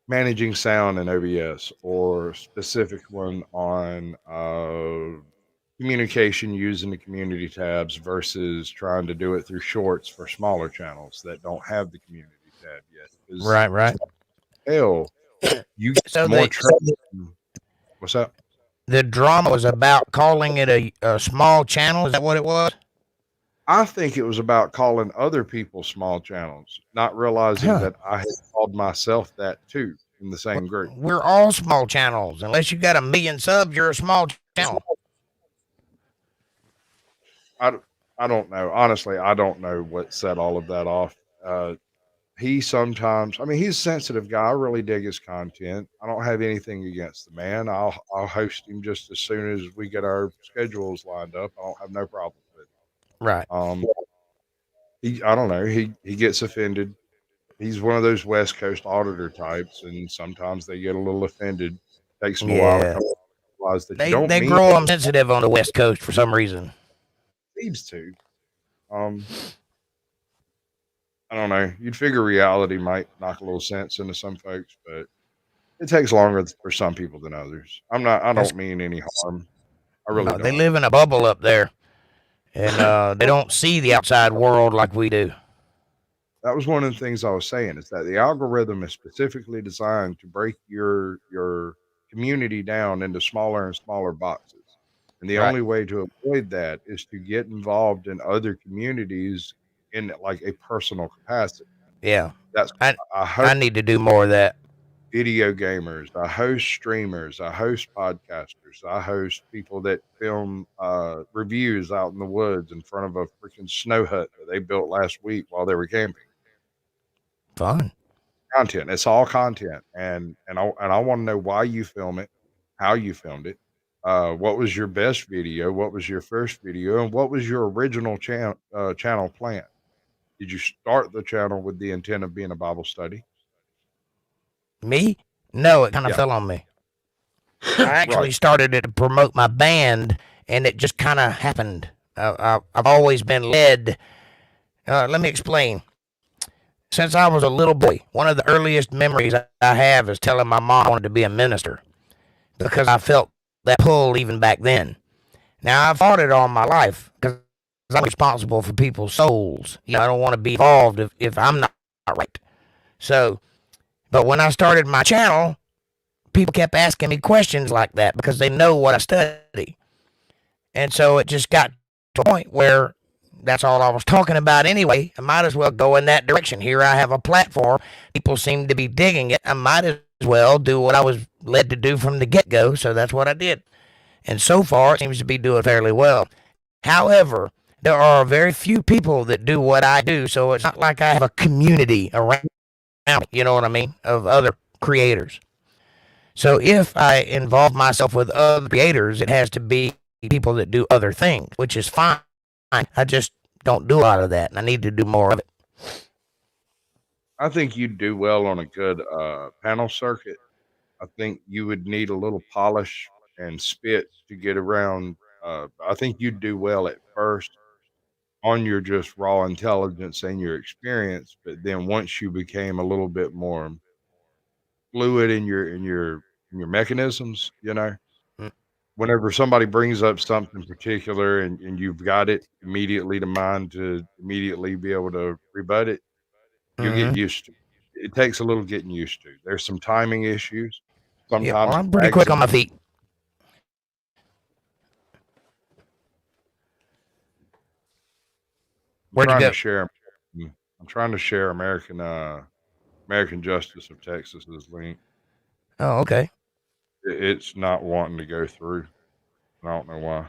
managing sound in OBS or specific one on communication using the community tabs versus trying to do it through shorts for smaller channels that don't have the community tab yet. Because Right. hell, you get So more traction. What's up? the drama was about calling it a small channel. Is that what it was? I think it was about calling other people small channels, not realizing that I had called myself that too in the same group. We're all small channels. Unless you got 1,000,000 subs, you're a small channel. I don't know. Honestly, I don't know what set all of that off. He sometimes, I mean, he's a sensitive guy. I really dig his content. I don't have anything against the man. I'll host him just as soon as we get our schedules lined up. I don't have no problem with it. Right. I don't know. He gets offended. He's one of those West Coast auditor types, and sometimes they get a little offended. Takes them a while to Yeah. come to realize that you don't They mean grow it. them sensitive on the West Coast for some reason. Seems to. Um, I don't know. You'd figure reality might knock a little sense into some folks, but it takes longer for some people than others. I'm not. I That's don't mean any harm. I really no, they don't. live in a bubble up there, and they don't see the outside world like we do. That was one of the things I was saying is that the algorithm is specifically designed to break your community down into smaller and smaller boxes. And the Right. only way to avoid that is to get involved in other communities in like a personal capacity. Yeah. That's I I I host need to do more of that. video gamers, I host streamers, I host podcasters, I host people that film reviews out in the woods in front of a freaking snow hut that they built last week while they were camping. Fun. Content. It's all content, and I want to know why you film it, how you filmed it, what was your best video, what was your first video, and what was your original channel plan. Did you start the channel with the intent of being a Bible study? Me? No, it kind of Yeah, fell on me. I actually right. started it to promote my band, and it just kind of happened. I've always been led. Let me explain. Since I was a little boy, one of the earliest memories I have is telling my mom I wanted to be a minister because I felt that pull even back then. Now, I've fought it all my life because I'm responsible for people's souls. I don't want to be involved if I'm not right. So, but when I started my channel, people kept asking me questions like that because they know what I study. And so it just got to a point where that's all I was talking about anyway. I might as well go in that direction. Here I have a platform. People seem to be digging it. I might as well do what I was led to do from the get go. So that's what I did. And so far, it seems to be doing fairly well. However, there are very few people that do what I do. So it's not like I have a community around me, you know what I mean, of other creators. So if I involve myself with other creators, it has to be people that do other things, which is fine. I just don't do a lot of that, and I need to do more of it. I think you'd do well on a good panel circuit. I think you would need a little polish and spit to get around. I think you'd do well at first on your just raw intelligence and your experience, but then once you became a little bit more fluid in your mechanisms, Mm. whenever somebody brings up something particular and you've got it immediately to mind to immediately be able to rebut it, you'll get Mm-hmm. used to it. It takes a little getting used to. There's some timing issues. Yeah, well, Sometimes it I'm pretty drags quick a on my bit. feet. I'm Where'd you trying to go? share I'm trying to share American Justice of Texas's link. Oh, okay. It's not wanting to go through. I don't know why.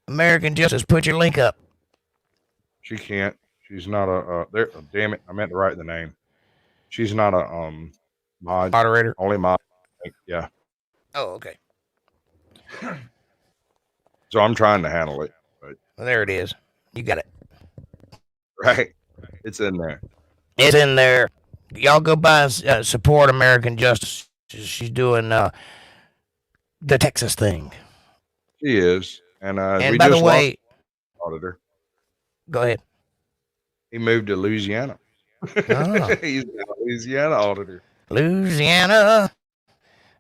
American Justice, put your link up. She can't. She's not a there. Oh, damn it! I meant to write the name. She's not a mod. Moderator. Only mod. Yeah. Oh, okay. So I'm trying to handle it, but Well, there it is. You got it. right, it's in there. It's in there. Y'all go by and support American Justice. She's doing the Texas thing. She is, and And we by the just lost way, the auditor. go ahead. He moved to Louisiana. Oh, He's a Louisiana auditor. Louisiana,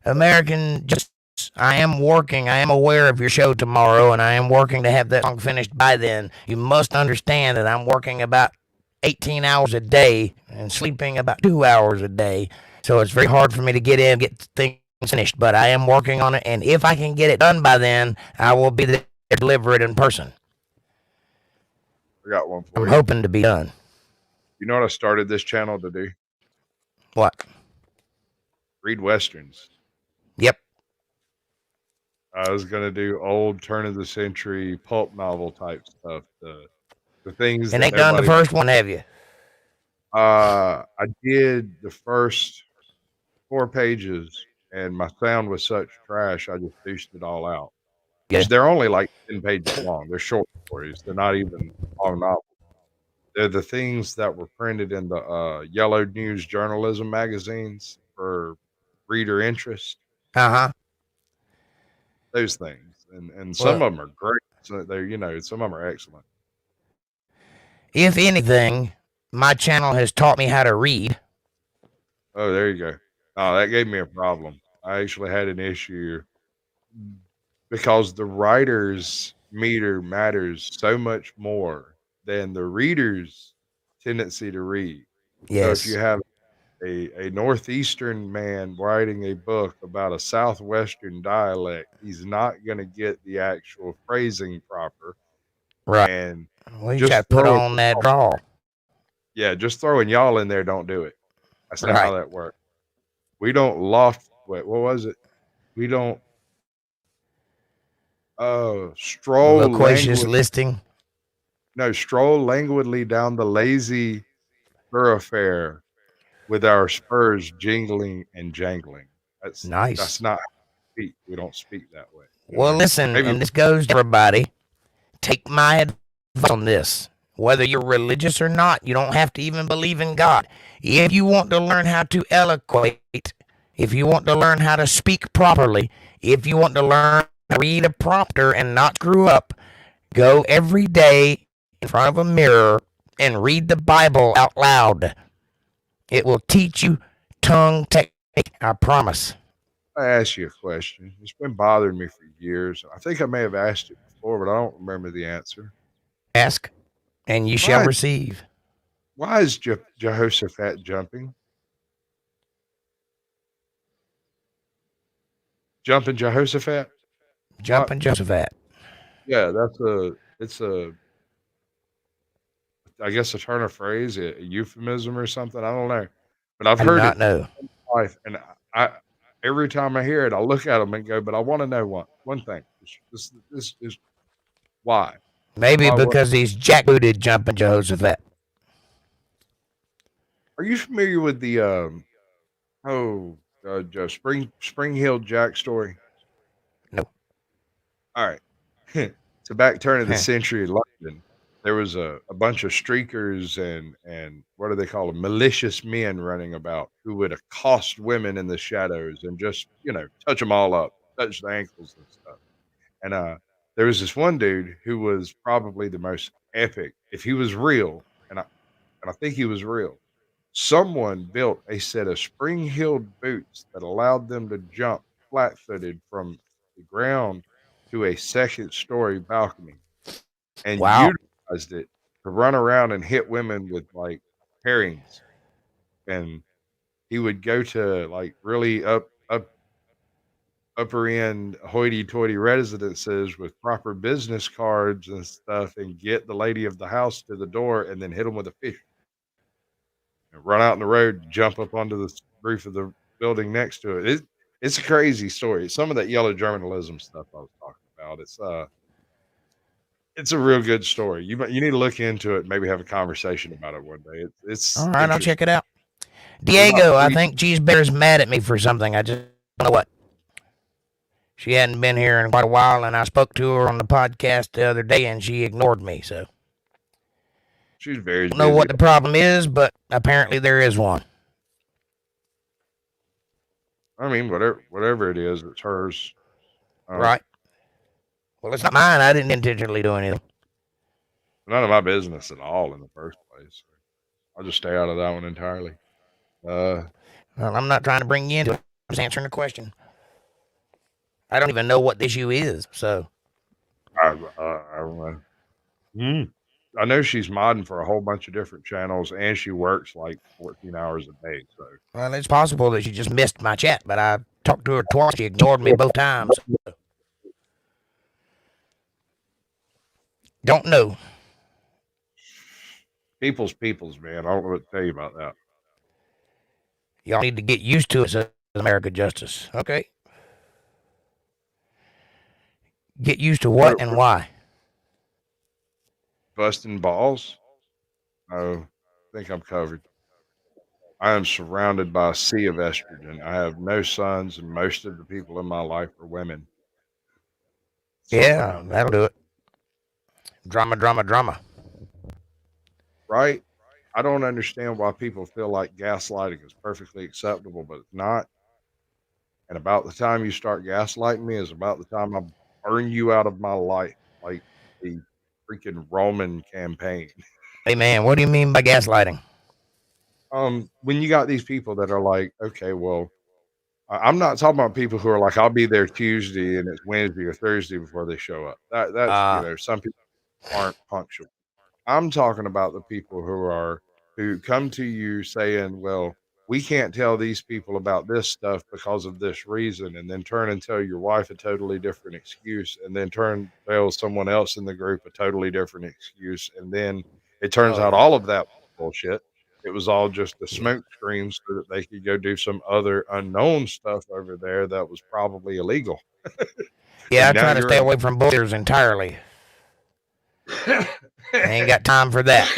American Justice. I am working. I am aware of your show tomorrow, and I am working to have that song finished by then. You must understand that I'm working about 18 hours a day and sleeping about 2 hours a day. So it's very hard for me to get in, get things finished. But I am working on it, and if I can get it done by then, I will be there to deliver it in person. I got one for I'm you. hoping to be done. You know what I started this channel to do? What? Read westerns. Yep. I was gonna do old turn of the century pulp novel type stuff. The things And that ain't done the nobody. first one, have you? I did the first 4 pages, and my sound was such trash. I just douched it all out. Yeah. Which they're only like 10 pages long. They're short stories. They're not even long novels. They're the things that were printed in the yellow news journalism magazines for reader interest. Uh-huh. Those things, and some Well, of them are great. So they're some of them are excellent. if anything, my channel has taught me how to read. Oh, there you go. Oh, that gave me a problem. I actually had an issue because the writer's meter matters so much more than the reader's tendency to read. So if you Yes. have a northeastern man writing a book about a southwestern dialect, he's not going to get the actual phrasing proper. Right. And Well, you got to just put throwing on that drawl. yeah, just throwing y'all in there don't do it. That's not how Right. that works. We don't loft. Wait, what was it? We don't stroll Loquacious languid. listing. No, stroll languidly down the lazy thoroughfare with our spurs jingling and jangling. That's Nice. not how we speak. We don't speak that way. Well, listen, Maybe and this goes to everybody. Take my advice on this. Whether you're religious or not, you don't have to even believe in God. If you want to learn how to eloquate, if you want to learn how to speak properly, if you want to learn how to read a prompter and not screw up, go every day in front of a mirror and read the Bible out loud. It will teach you tongue technique, I promise. I ask you a question. It's been bothering me for years. I think I may have asked it before, but I don't remember the answer. Ask, and you shall Why? receive. Why is Jehoshaphat jumping? Jumping Jehoshaphat? Why? Jumping Josephat. Yeah, it's a I guess a turn of phrase, a euphemism or something. I don't know, but I've I do heard it not know. in my life, and I every time I hear it, I look at them and go, "But I want to know one thing. This is why? Maybe Why? What? because he's jackbooted jumping Jehoshaphat. Are you familiar with the Spring Hill Jack story? No. All right. So back turn of the century London, there was a bunch of streakers and what do they call them? Malicious men running about who would accost women in the shadows and just, touch them all up, touch the ankles and stuff. And there was this one dude who was probably the most epic. If he was real, and I think he was real, someone built a set of spring-heeled boots that allowed them to jump flat-footed from the ground to a second-story balcony and Wow. utilized it to run around and hit women with, like, herrings. And he would go to, like, really upper end hoity-toity residences with proper business cards and stuff and get the lady of the house to the door and then hit them with a fish. And run out in the road, jump up onto the roof of the building next to it. It's a crazy story. Some of that yellow journalism stuff I was talking about. It's a real good story. You need to look into it. And maybe have a conversation about it one day. It's All right, I'll check interesting. it out. There's about Diego, I three. think Cheese Bear's mad at me for something. I just don't know what. She hadn't been here in quite a while, and I spoke to her on the podcast the other day, and she ignored me. So, She's very I don't know busy. what the problem is, but apparently there is one. I mean, whatever it is, it's hers. Right. Well, it's not mine. I didn't intentionally do anything. None of my business at all in the first place. I'll just stay out of that one entirely. Well, I'm not trying to bring you into it. I'm just answering the question. I don't even know what the issue is. So, I don't know. I know she's modding for a whole bunch of different channels, and she works like 14 hours a day. So, well, it's possible that she just missed my chat, but I talked to her twice. She ignored me both times. Don't know. people's man. I don't know what to tell you about that. Y'all need to get used to it, says America Justice. Okay. Get used to what and why? Busting balls? Oh, I think I'm covered. I am surrounded by a sea of estrogen. I have no sons, and most of the people in my life are women. So, Yeah, that'll do it. Drama, drama, drama. right? I don't understand why people feel like gaslighting is perfectly acceptable, but it's not. And about the time you start gaslighting me is about the time I burn you out of my life, like the freaking Roman campaign. Hey, man, what do you mean by gaslighting? When you got these people that are like, okay, well, I'm not talking about people who are like, I'll be there Tuesday and it's Wednesday or Thursday before they show up. That's Uh, some people aren't punctual. I'm talking about the people who come to you saying, "Well, we can't tell these people about this stuff because of this reason," and then turn and tell your wife a totally different excuse, and then turn tell someone else in the group a totally different excuse, and then it turns oh, out yeah. all of that was bullshit. It was all just a Yeah. smoke screen so that they could go do some other unknown stuff over there that was probably illegal. Yeah, And I now try to you're stay in. away from bullshitters entirely. I ain't got time for that.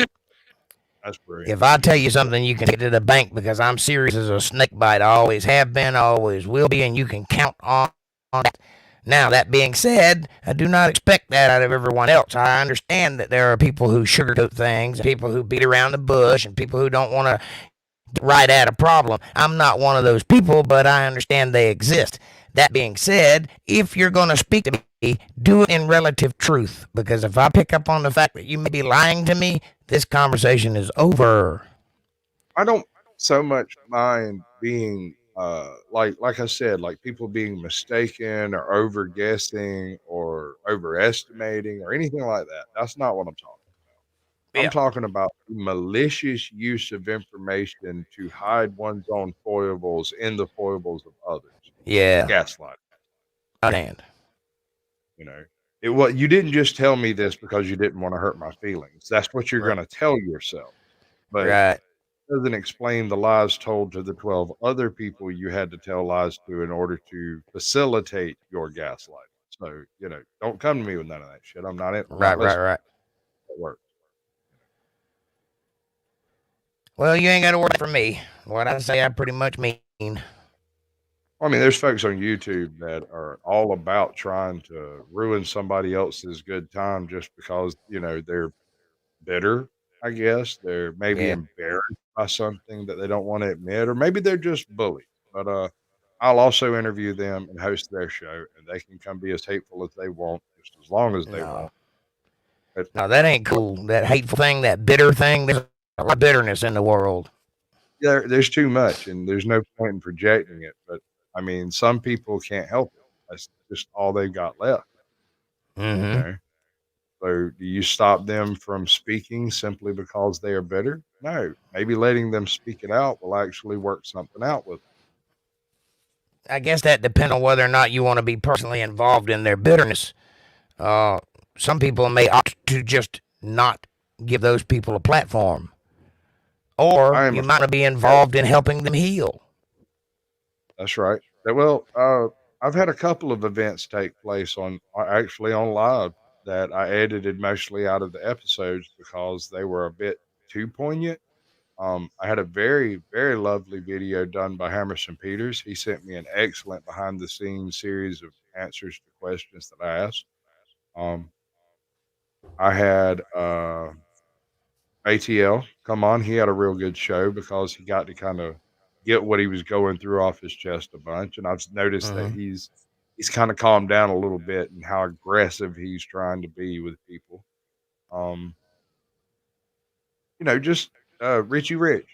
That's brilliant. If I tell you something, you can take it to the bank because I'm serious as a snake bite. I always have been, always will be, and you can count on that. Now, that being said, I do not expect that out of everyone else. I understand that there are people who sugarcoat things, people who beat around the bush, and people who don't want to right at a problem. I'm not one of those people, but I understand they exist. That being said, if you're going to speak to me, do it in relative truth. Because if I pick up on the fact that you may be lying to me, this conversation is over. I don't so much mind being like I said, like people being mistaken or over guessing or overestimating or anything like that. That's not what I'm talking. I'm Yeah. talking about the malicious use of information to hide one's own foibles in the foibles of others. Yeah. Gaslight, Understand. you know. What you didn't just tell me this because you didn't want to hurt my feelings. That's what you're Right. going to tell yourself. But Right. doesn't explain the lies told to the 12 other people you had to tell lies to in order to facilitate your gaslighting. So, don't come to me with none of that shit. I'm Right. not Right. listening. Right. It works. Well, you ain't got to worry for me. What I say, I pretty much mean. I mean, there's folks on YouTube that are all about trying to ruin somebody else's good time just because, they're bitter, I guess. They're maybe Yeah. embarrassed by something that they don't want to admit, or maybe they're just bullies. But I'll also interview them and host their show, and they can come be as hateful as they want, just as long as they No. want. But No, that ain't cool. That hateful thing, that bitter thing, there's a lot of bitterness in the world. there's too much, and there's no point in projecting it. But I mean, some people can't help it. That's just all they've got left, you Mm-hmm. know. So, do you stop them from speaking simply because they are bitter? No. Maybe letting them speak it out will actually work something out with I guess that depends on whether or not you want to be personally involved in their bitterness. Uh, some people may opt to just not give those people a platform, them. or I am you a might not be fan. involved in helping them heal. That's right. Well, I've had a couple of events take place actually on live that I edited mostly out of the episodes because they were a bit too poignant. I had a very, very lovely video done by Hammerson Peters. He sent me an excellent behind the scenes series of answers to questions that I asked. Um, I had ATL come on. He had a real good show because he got to kind of get what he was going through off his chest a bunch. And I've noticed that Mm-hmm. he's kind of calmed down a little bit and how aggressive he's trying to be with people. Um, just Richie Rich.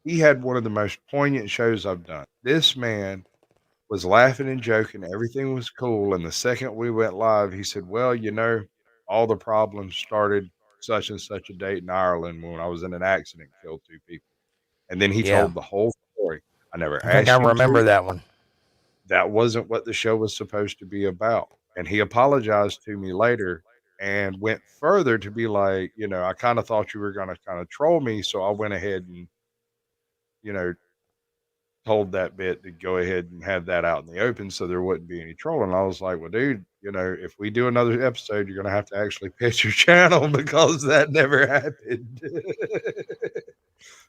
He had one of the most poignant shows I've done. This man was laughing and joking. Everything was cool. And the second we went live, he said, well, all the problems started such and such a date in Ireland when I was in an accident, killed two people. And then he Yeah, told the whole story. I never I think I asked him to. remember that one. That wasn't what the show was supposed to be about. And he apologized to me later and went further to be like, I kind of thought you were going to kind of troll me. So I went ahead and, you know, told that bit to go ahead and have that out in the open so there wouldn't be any trolling. I was like, well, dude, if we do another episode, you're going to have to actually pitch your channel because that never happened.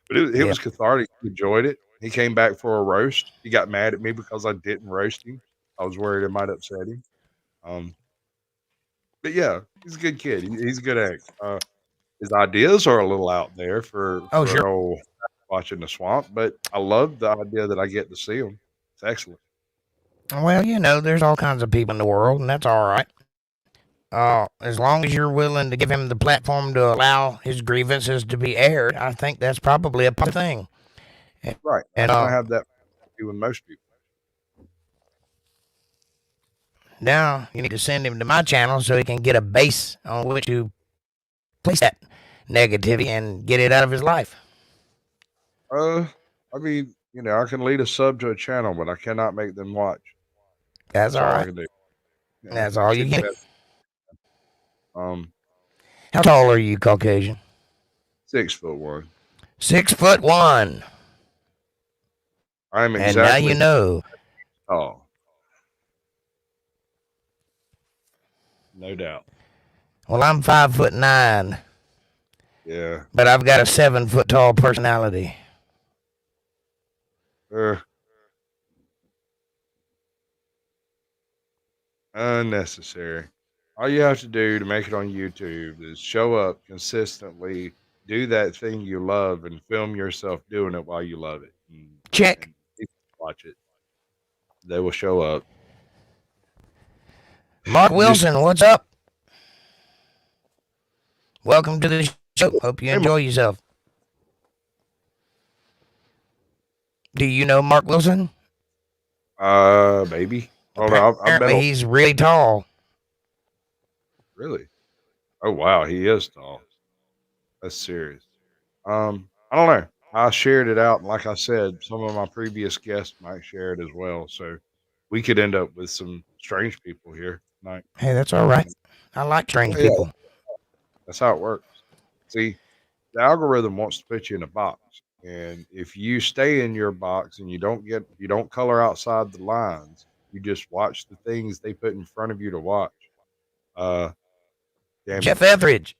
But it Yeah, was cathartic. He enjoyed it. He came back for a roast. He got mad at me because I didn't roast him. I was worried it might upset him. Um, but yeah, he's a good kid. He's a good egg. his ideas are a little out there for Oh, an sure. old watching the swamp, but I love the idea that I get to see him. It's excellent. Well, there's all kinds of people in the world, and that's all right. As long as you're willing to give him the platform to allow his grievances to be aired, I think that's probably a positive thing. Right. I And kind of have that view with most people. now you need to send him to my channel so he can get a base on which to place that negativity and get it out of his life. I mean, I can lead a sub to a channel, but I cannot make them watch. That's all I right. can do. That's all you get. Um, How tall are you, Caucasian? 6'1". 6'1". I am And exactly. now you know. Oh, no doubt. Well, I'm 5'9". Yeah. But I've got a 7-foot tall personality. Unnecessary. All you have to do to make it on YouTube is show up consistently, do that thing you love, and film yourself doing it while you love it. Check. And people watch it. They will show up. Mark Wilson, what's up? Welcome to the show. Hope you enjoy yourself. Do you know Mark Wilson? Maybe. Hold on. Apparently, he's really tall. Really? Oh wow, he is tall. That's serious. I don't know. I shared it out, and like I said, some of my previous guests might share it as well. So we could end up with some strange people here tonight. Hey, that's all right. I like strange people. That's how it works. See, the algorithm wants to put you in a box, and if you stay in your box and you don't color outside the lines, you just watch the things they put in front of you to watch. Jeff Etheridge.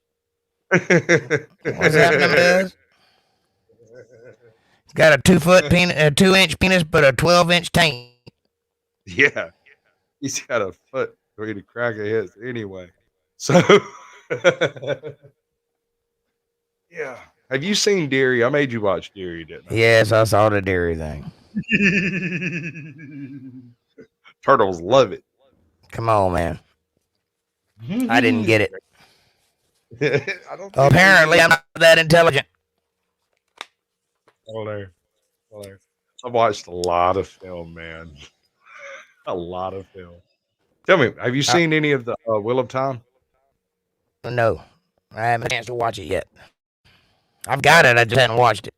What's happening, Buzz? He's got a 2-inch penis, but a 12-inch taint. Yeah, he's got a foot for you to crack a hit anyway. So, yeah. Have you seen Deary? I made you watch Deary, didn't I? Yes, I saw the Deary thing. Turtles love it. Come on, man. I didn't get it. Apparently, I'm not that intelligent. I've watched a lot of film, man. A lot of film. Tell me, have you seen any of the Wheel of Time? No, I haven't had a chance to watch it yet. I've got it, I just haven't watched it.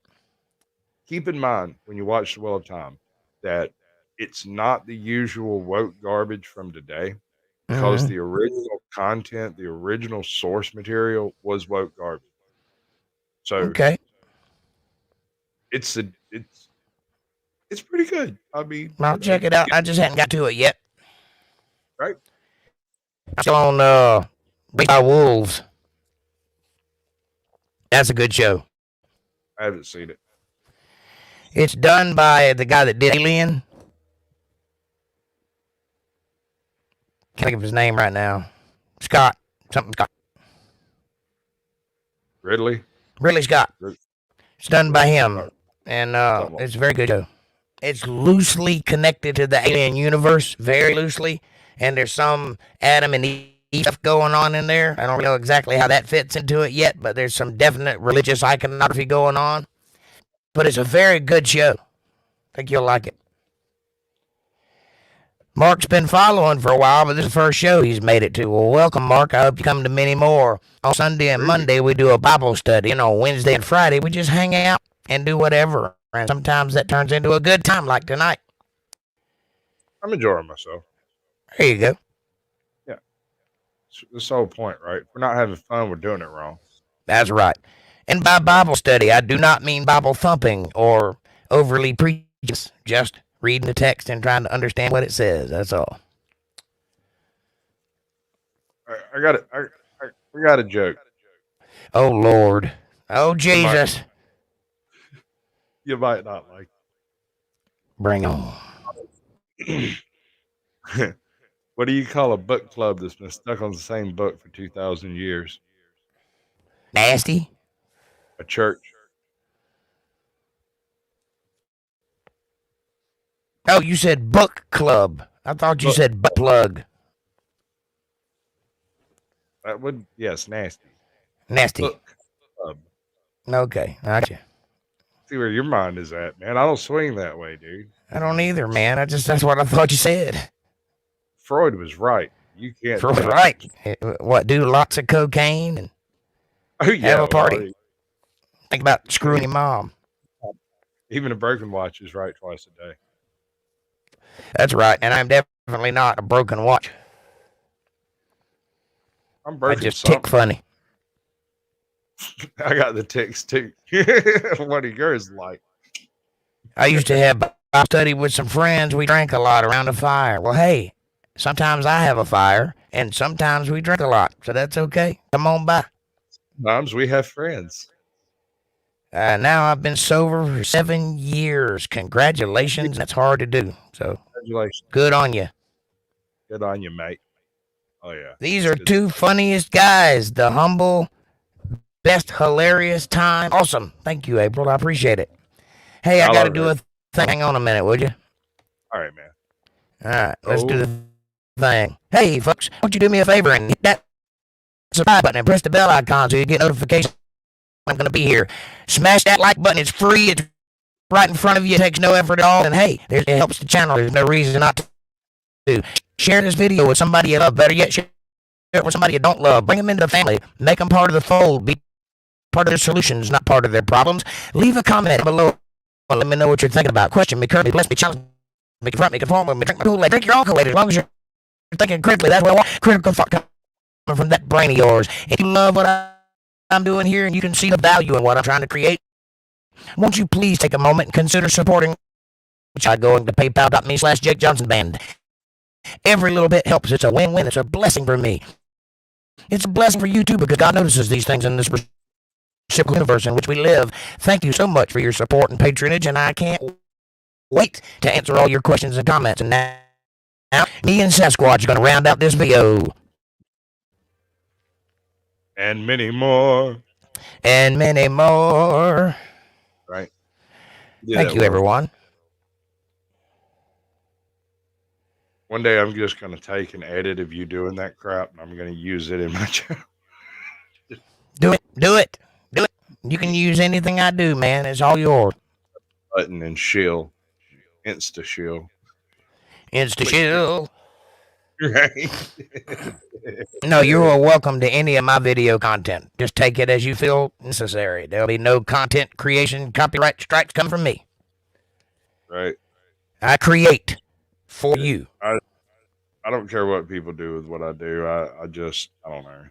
Keep in mind when you watch the Wheel of Time that it's not the usual woke garbage from today, because the original content, the original source material was woke garbage. So okay, it's pretty good. I mean, I'll check it out. I just hadn't got to it yet. Right. I'm still on Raised by Wolves. That's a good show. I haven't seen it. It's done by the guy that did Alien. Can't think of his name right now. Scott. Ridley Scott. It's done by him. And it's a very good show. It's loosely connected to the Alien universe, very loosely. And there's some Adam and Eve stuff going on in there. I don't know exactly how that fits into it yet, but there's some definite religious iconography going on. But it's a very good show. I think you'll like it. Mark's been following for a while, but this is the first show he's made it to. Well, welcome, Mark. I hope you come to many more. On Sunday and Monday, we do a Bible study. And on Wednesday and Friday, we just hang out and do whatever. And sometimes that turns into a good time like tonight. I'm enjoying myself. There you go. Yeah. That's the whole point, right? If we're not having fun, we're doing it wrong. That's right. And by Bible study, I do not mean Bible thumping or overly preaching. Just reading the text and trying to understand what it says. That's all. I got it. I got a joke. Oh, Lord. Oh, Jesus. You might not like it. Bring on. What do you call a book club that's been stuck on the same book for 2,000 years? Nasty. A church. Oh, you said book club. I thought you said butt plug. That would, yes, nasty. Nasty. Book club. Okay, I got you. See where your mind is at, man. I don't swing that way, dude. I don't either, man. That's what I thought you said. Freud was right. You can't. Freud, right? What? Do lots of cocaine and have a party. Well, Think about screwing your mom. even a broken watch is right twice a day. That's right, and I'm definitely not a broken watch. I'm broken. I just tick funny. I got the ticks too. What are yours like? I used to have Bible study with some friends. We drank a lot around a fire. Well, hey, sometimes I have a fire, and sometimes we drink a lot, so that's okay. Come on by. Sometimes we have friends. Now I've been sober for 7 years. Congratulations. That's hard to do. So Congratulations. good on you. Good on you, mate. Oh, yeah. These are two funniest guys. The humble, best hilarious time. Awesome. Thank you, April. I appreciate it. Hey, I got to do a thing. Hang on a minute, would you? All right, man. All right, let's do the thing. Hey, folks, why don't you do me a favor and hit that subscribe button and press the bell icon so you get notifications when I'm going to be here. Smash that like button. It's free. It's right in front of you. It takes no effort at all. And hey, it helps the channel. There's no reason not to. Share this video with somebody you love. Better yet, share it with somebody you don't love. Bring them into the family. Make them part of the fold. Be part of their solutions, not part of their problems. Leave a comment below. Let me know what you're thinking about. Question me, curve me, bless me, challenge me, confront me, conform with me, drink my Kool-Aid, drink your own Kool-Aid. As long as you're thinking critically, that's what I want. Critical thought coming from that brain of yours. If you love what I'm doing here and you can see the value in what I'm trying to create, won't you please take a moment and consider supporting by going to paypal.me/JakeJohnsonBand. Every little bit helps. It's a win-win. It's a blessing for me. It's a blessing for you too, because God notices these things in this reciprocal universe in which we live. Thank you so much for your support and patronage, and I can't wait to answer all your questions and comments. And now me and Sasquatch are going to round out this video. And many more. And many more. Right. Thank you, everyone. One day I'm just going to take an edit of you doing that crap, and I'm going to use it in my channel. Do it. You can use anything I do, man. It's all yours. Button and shill. Insta shill. Right. No, you're welcome to any of my video content. Just take it as you feel necessary. There'll be no content creation copyright strikes coming from me. Right. I create for you. I don't care what people do with what I do. I don't know.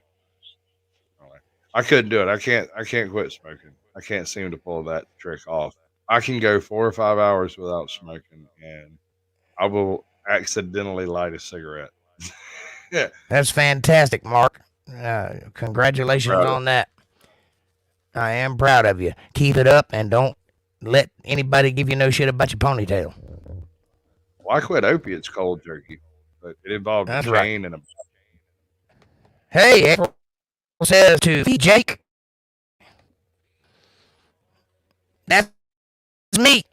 I couldn't do it. I can't quit smoking. I can't seem to pull that trick off. I can go 4 or 5 hours without smoking, and I will accidentally light a cigarette. Yeah. That's fantastic, Mark. Congratulations on that. I am proud of you. Keep it up, and don't let anybody give you no shit about your ponytail. Well, I quit opiates cold turkey, but it involved a chain and a... Hey, April says to feed Jake. That's me.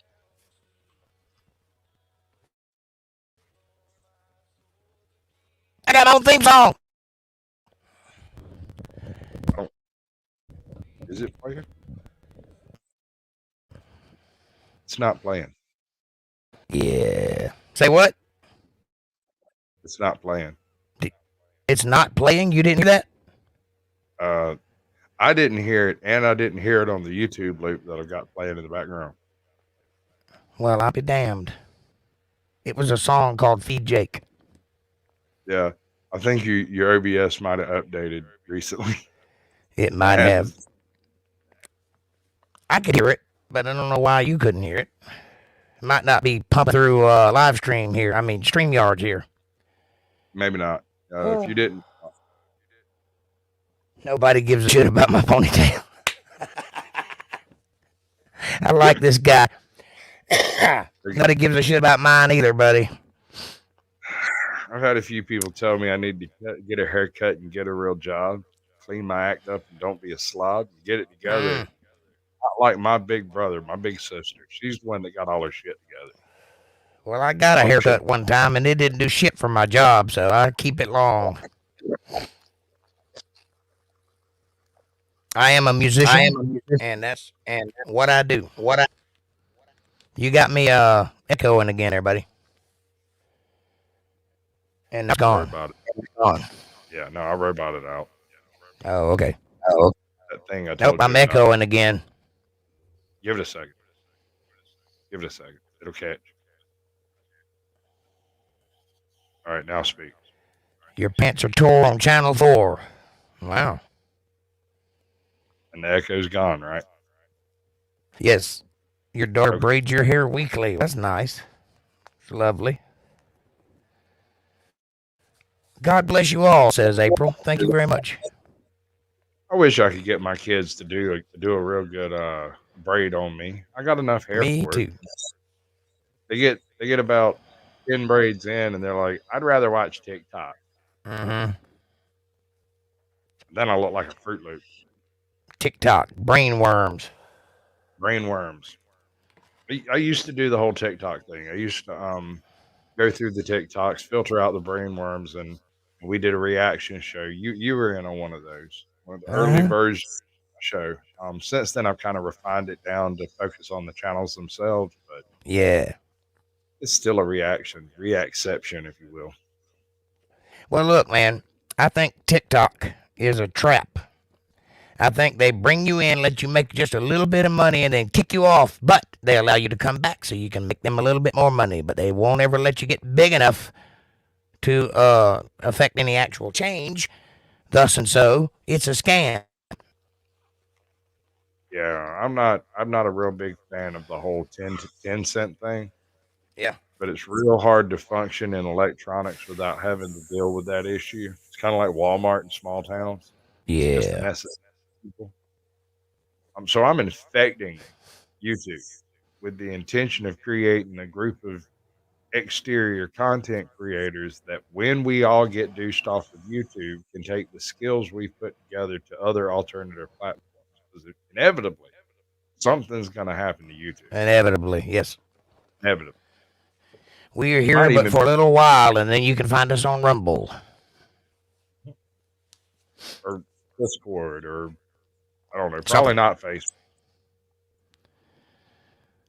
I got my own theme song. Is it playing? It's not playing. Yeah. Say what? It's not playing. It's not playing? You didn't hear that? I didn't hear it, and I didn't hear it on the YouTube loop that I got playing in the background. Well, I'll be damned. It was a song called Feed Jake. Yeah. I think your OBS might have updated recently. It might have. I could hear it, but I don't know why you couldn't hear it. It might not be pumping through live stream here. I mean, StreamYards here. Maybe not. If you didn't. Nobody gives a shit about my ponytail. I like this guy. Nobody gives a shit about mine either, buddy. I've had a few people tell me I need to get a haircut and get a real job. clean my act up and don't be a slob. You get it together. Mm. Not like my big brother, my big sister. She's the one that got all her shit together. Well, I got a haircut one time, and it didn't do shit for my job, so I keep it long. I am a musician, and that's what I do. You got me echoing again, everybody. And it's gone. About it. Yeah, no, I roboted out. Oh, okay. That thing I told Nope, you I'm about. echoing again. Give it a second. It'll catch. All right, now speak. Your pants are tore on channel 4. Wow. And the echo's gone, right? Yes. Your daughter braids your hair weekly. That's nice. It's lovely. God bless you all, says April. Thank you very much. I wish I could get my kids to do a real good braid on me. I got enough hair Me for too. it. They get about 10 braids in, and they're like, "I'd rather watch TikTok." Mm-hmm. Then I look like a Fruit Loop. TikTok, brainworms. I used to do the whole TikTok thing. I used to go through the TikToks, filter out the brainworms, and we did a reaction show. You were in on one of those, one of the early versions of the show. Since then, I've kind of refined it down to focus on the channels themselves, but yeah, it's still a reacception, if you will. Well, look, man, I think TikTok is a trap. I think they bring you in, let you make just a little bit of money, and then kick you off. But they allow you to come back so you can make them a little bit more money. But they won't ever let you get big enough to affect any actual change. Thus and so, it's a scam. Yeah, I'm not a real big fan of the whole 10 cent thing. Yeah. But it's real hard to function in electronics without having to deal with that issue. It's kind of like Walmart in small towns. Yeah. It's just a mess of people. So I'm infecting YouTube with the intention of creating a group of exterior content creators that, when we all get douched off of YouTube, can take the skills we put together to other alternative platforms. Because inevitably, something's going to happen to YouTube. Inevitably, yes. Inevitably. We're here but for a little while, and then you can find us on Rumble. Or Discord, or I don't know, probably not Facebook.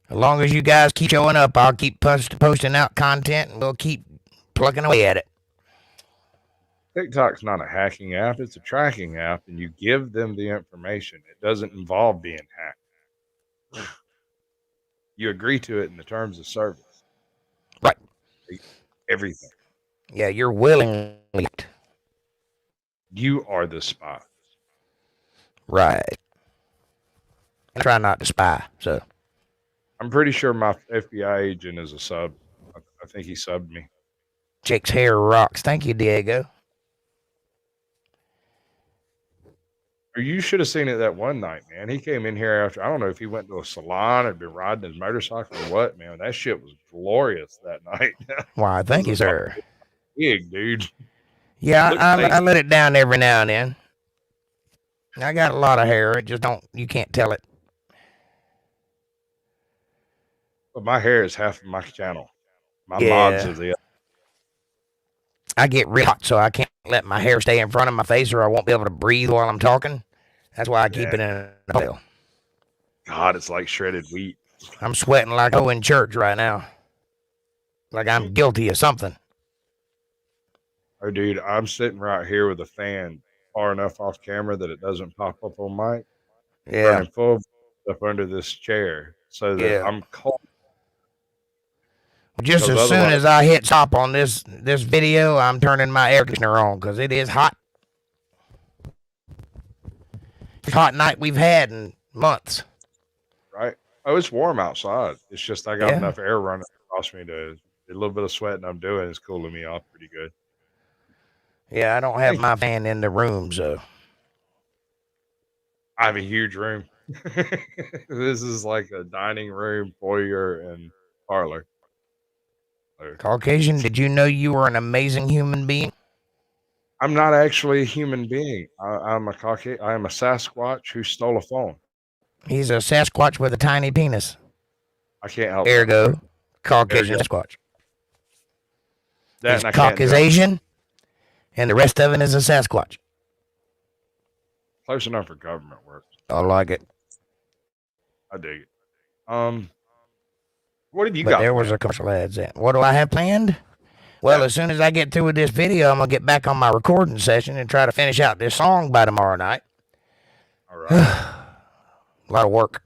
As long as you guys keep showing up, I'll keep posting out content, and we'll keep plugging away at it. TikTok's not a hacking app. It's a tracking app, and you give them the information. It doesn't involve being hacked. You agree to it in the terms of service. Right. Everything. Yeah, you're willingly. You are the spy. Right. I try not to spy, so. I'm pretty sure my FBI agent is a sub. I think he subbed me. Jake's hair rocks. Thank you, Diego. You should have seen it that one night, man. He came in here after, I don't know if he went to a salon or been riding his motorcycle or what, man. That shit was glorious that night. Why, thank you, sir. Big, dude. Yeah, I let it down every now and then. I got a lot of hair. It just you can't tell it. But my hair is half of my channel. My mods are the other. I get real hot, so I can't let my hair stay in front of my face, or I won't be able to breathe while I'm talking. That's why I keep it in a ponytail. God, it's like shredded wheat. I'm sweating like in church right now. Like I'm guilty of something. Oh, dude, I'm sitting right here with a fan far enough off camera that it doesn't pop up on mic. Yeah. Running full up under this chair so that I'm cold. Just as soon as I hit stop on this video, I'm turning my air conditioner on because it is hot. It's hot night we've had in months. Right. Oh, it's warm outside. It's just I got enough air running across me to a little bit of sweating I'm doing is cooling me off pretty good. Yeah, I don't have my fan in the room, so. I have a huge room. This is like a dining room, foyer, and parlor. Caucasian, did you know you were an amazing human being? I'm not actually a human being. I'm a Caucasian. I am a Sasquatch who stole a phone. He's a Sasquatch with a tiny penis. I can't help that. Ergo, Caucasian Ergo. Sasquatch. That His and I cock can't is jump. Asian, and the rest of it is a Sasquatch. Close enough for government work. I like it. I dig it. What have you But got there was planned? a commercial ads in. What do I have planned? Well, Yeah. as soon as I get through with this video, I'm going to get back on my recording session and try to finish out this song by tomorrow night. All right. A lot of work.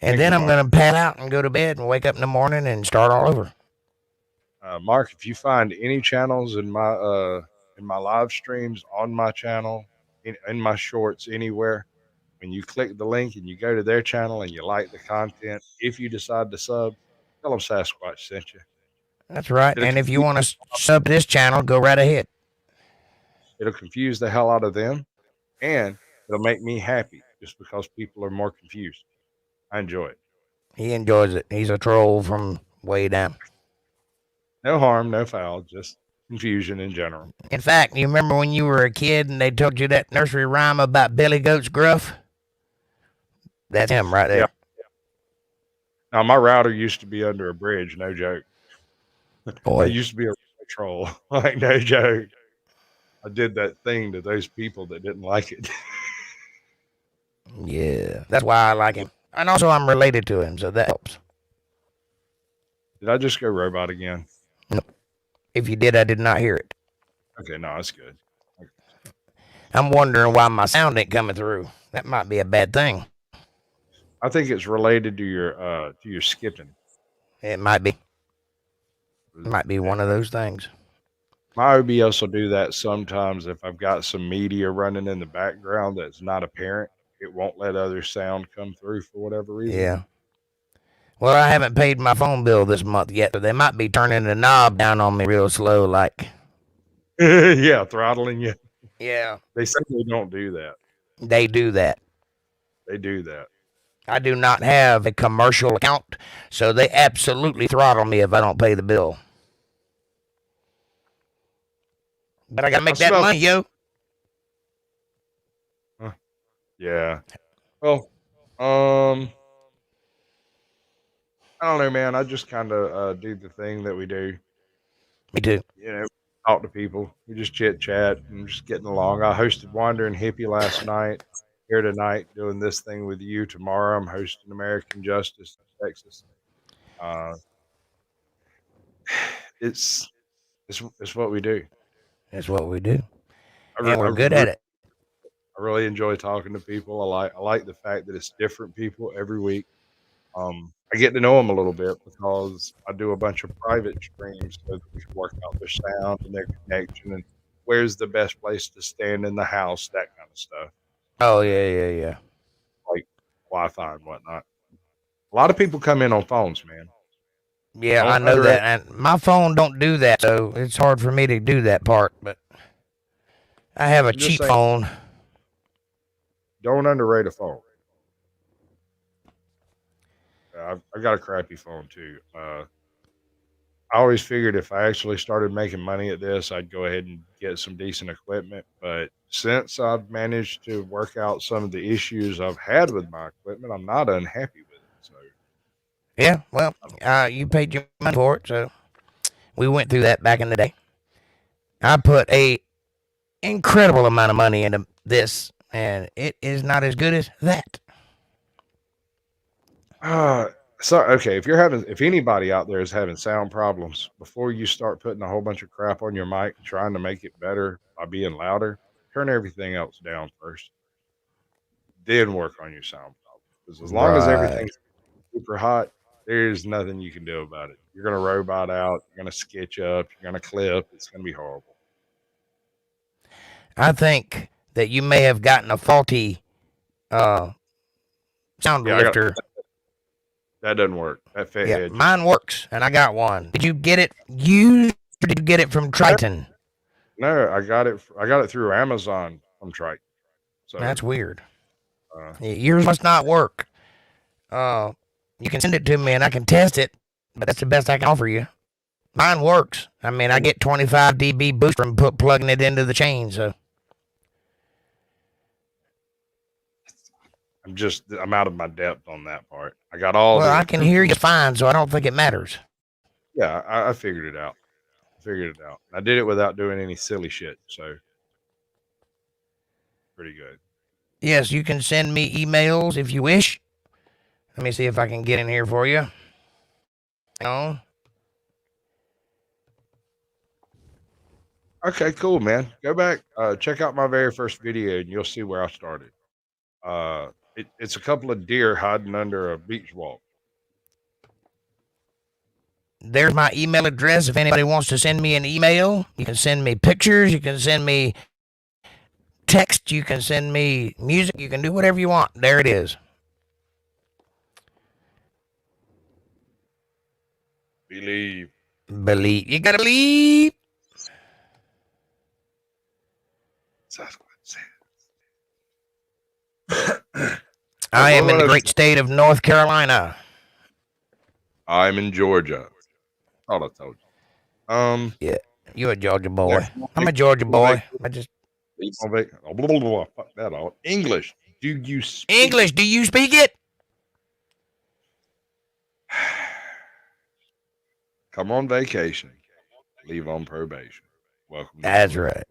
And Thank then you, I'm Mark. going to pat out and go to bed and wake up in the morning and start all over. Mark, if you find any channels in my live streams on my channel, in my shorts, anywhere, when you click the link and you go to their channel and you like the content, if you decide to sub, tell them Sasquatch sent you. That's right. It'll And if you confuse, want to sub this channel, go right ahead. it'll confuse the hell out of them, and it'll make me happy just because people are more confused. I enjoy it. He enjoys it. He's a troll from way down. No harm, no foul, just confusion in general. In fact, you remember when you were a kid and they told you that nursery rhyme about Billy Goat's gruff? That's him right there. Yeah. Now, my router used to be under a bridge, no joke. Boy. I used to be a troll, like no joke. I did that thing to those people that didn't like it. Yeah, that's why I like him. And also, I'm related to him, so that helps. Did I just go robot again? No. If you did, I did not hear it. Okay, no, that's good. I'm wondering why my sound ain't coming through. That might be a bad thing. I think it's related to your skipping. It might be. It might be one of those things. My OBS will do that sometimes if I've got some media running in the background that's not apparent. It won't let other sound come through for whatever reason. Yeah. Well, I haven't paid my phone bill this month yet, so they might be turning the knob down on me real slow, like. Yeah, throttling you. Yeah. They say they don't do that. They do that. They do that. I do not have a commercial account, so they absolutely throttle me if I don't pay the bill. But I gotta make that money, yo. Yeah. Well, I don't know, man. I just kind of do the thing that we do. Me too. You know, talk to people. We just chit chat and just getting along. I hosted Wandering Hippie last night. Here tonight, doing this thing with you. Tomorrow, I'm hosting American Justice in Texas. It's what we do. That's what we do. And we're good at it. I really enjoy talking to people. I like the fact that it's different people every week. I get to know them a little bit because I do a bunch of private streams so that we can work out their sound and their connection and where's the best place to stand in the house, that kind of stuff. Oh, yeah. Like Wi-Fi and whatnot. A lot of people come in on phones, man. Yeah, I know that. And my phone don't do that, so it's hard for me to do that part. But I have a cheap phone. Don't underrate a phone. I've got a crappy phone too. I always figured if I actually started making money at this, I'd go ahead and get some decent equipment. But since I've managed to work out some of the issues I've had with my equipment, I'm not unhappy with it. So, yeah, well, you paid your money for it, so we went through that back in the day. I put a incredible amount of money into this, and it is not as good as that. So okay, if anybody out there is having sound problems, before you start putting a whole bunch of crap on your mic and trying to make it better by being louder, turn everything else down first. Then work on your sound problem. Because as long as everything's super hot, there's nothing you can do about it. You're gonna robot out, you're gonna sketch up, you're gonna clip, it's gonna be horrible. I think that you may have gotten a faulty sound lifter. That doesn't work. That fat head. Mine works, and I got one. Did you get it used, or did you get it from Triton? No, I got it through Amazon from Triton. So that's weird. Yours must not work. You can send it to me, and I can test it, but that's the best I can offer you. Mine works. I mean, I get 25 dB boost from plugging it into the chain. So I'm out of my depth on that part. I got all well, the I can hear you fine, so I don't think it matters. yeah. I figured it out. I did it without doing any silly shit, so pretty good. Yes, you can send me emails if you wish. Let me see if I can get in here for you. Hang on. Okay, cool, man. Go back, check out my very first video, and you'll see where I started. It's a couple of deer hiding under a beach wall. There's my email address. If anybody wants to send me an email, you can send me pictures. You can send me text. You can send me music. You can do whatever you want. There it is. Believe. You gotta believe. I am in the great state of North Carolina. I'm in Georgia. Thought I told you. Yeah, you're a Georgia boy. I'm a Georgia boy. I just fuck that all. English. Do you speak English? Do you speak it? Come on vacation. Leave on probation. Welcome. That's right.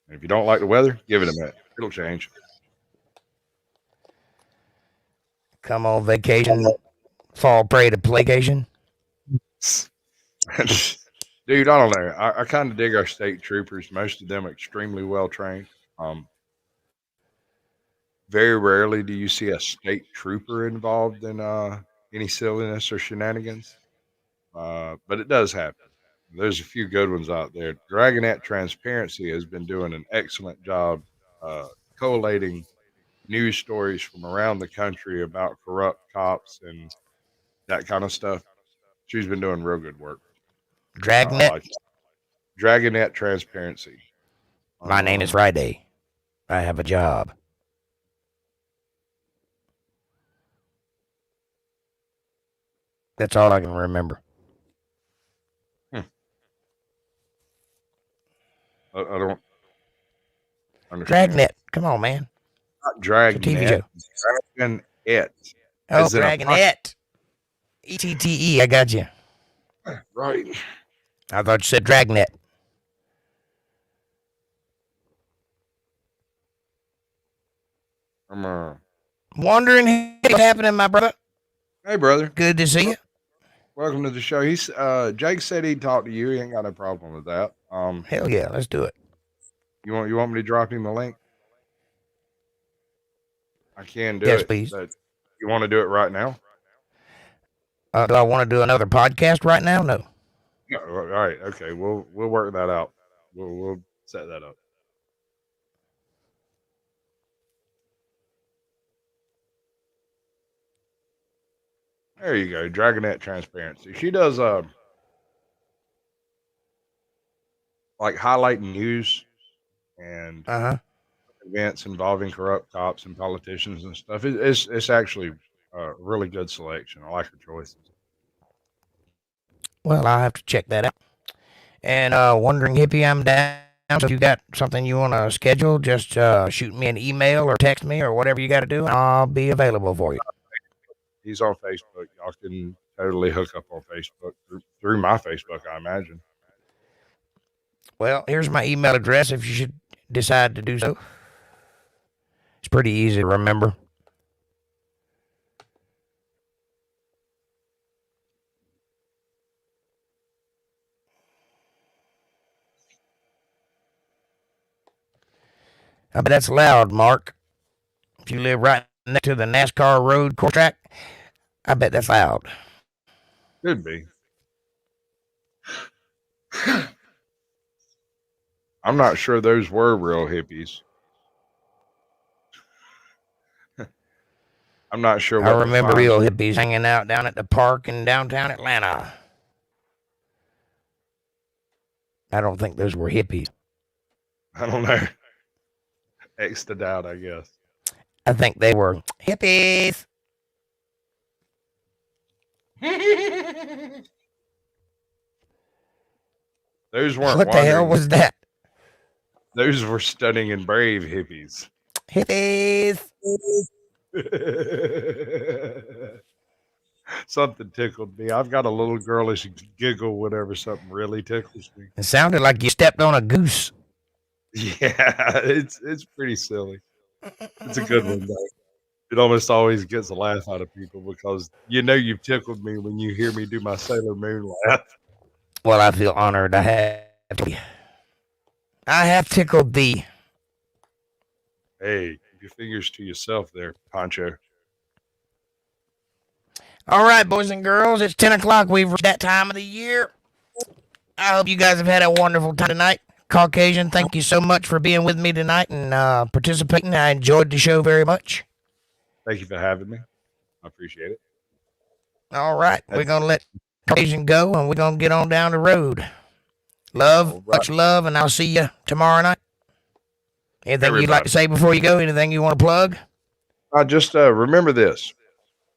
And if you don't like the weather, give it a minute. It'll change. Come on vacation. Fall prey to placation. Dude, I don't know. I kind of dig our state troopers. Most of them extremely well trained. Very rarely do you see a state trooper involved in any silliness or shenanigans. But it does happen. There's a few good ones out there. Dragonette Transparency has been doing an excellent job collating news stories from around the country about corrupt cops and that kind of stuff. She's been doing real good work. Dragnet. Dragonette Transparency. My name is Friday. I have a job. That's all I can remember. I don't understand. Dragnet. Come on, man. Not Dragnet. It's a TV show. Dragonette. Oh, Dragonette. E-T-T-E. I got you. Right. I thought you said Dragnet. I'm wondering what's happening, my brother. Hey, brother. Good to see you. Welcome to the show. Jake said he'd talk to you. He ain't got no problem with that. Hell yeah, let's do it. You want me to drop him the link? I can do yes, it. Please. But you want to do it right now? Do I want to do another podcast right now? No. All right. Okay. We'll work that out. We'll set that up. There you go. Dragonette Transparency. She does like highlighting news and events involving corrupt cops and politicians and stuff. It's actually a really good selection. I like her choices. Well, I'll have to check that out. And Wandering Hippie, I'm down. So if you got something you want to schedule, just shoot me an email or text me or whatever you got to do, and I'll be available for you. He's on Facebook. Y'all can totally hook up on Facebook through my Facebook, I imagine. Well, here's my email address if you should decide to do so. It's pretty easy to remember. I bet that's loud, Mark. If you live right next to the NASCAR road course track, I bet that's loud. Could be. I'm not sure those were real hippies. I'm not sure. I remember real hippies hanging out down at the park in downtown Atlanta. I don't think those were hippies. I don't know. X to doubt, I guess. I think they were hippies. Those weren't What the hell wandering. was that? Those were stunning and brave hippies. Hippies. Something tickled me. I've got a little girlish giggle whenever something really tickles me. It sounded like you stepped on a goose. Yeah, it's pretty silly. It's a good one, though. It almost always gets a laugh out of people because you've tickled me when you hear me do my Sailor Moon laugh. Well, I feel honored. I have tickled thee. Hey, keep your fingers to yourself there, Poncho. All right, boys and girls, it's 10 o'clock. We've reached that time of the year. I hope you guys have had a wonderful time tonight. Caucasian, thank you so much for being with me tonight and participating. I enjoyed the show very much. Thank you for having me. I appreciate it. All right, we're going to let Caucasian go, and we're going to get on down the road. Love, much love, and I'll see you tomorrow night. Anything you'd like to say before you go? Anything you want to plug? Just remember this.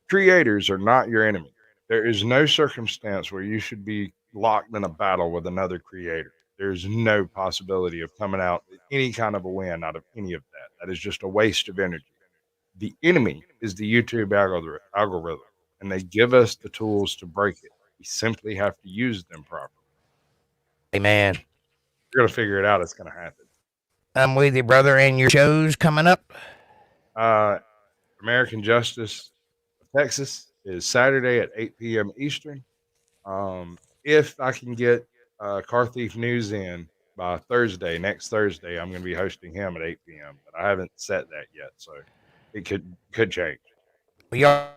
Creators are not your enemy. There is no circumstance where you should be locked in a battle with another creator. There's no possibility of coming out with any kind of a win out of any of that. That is just a waste of energy. The enemy is the YouTube algorithm, and they give us the tools to break it. We simply have to use them properly. Amen. You're going to figure it out. It's going to happen. I'm with you, brother. And your show's coming up? American Justice of Texas is Saturday at 8 p.m. Eastern. If I can get Car Thief News in by next Thursday, I'm going to be hosting him at 8 p.m. But I haven't set that yet, so it could change. We all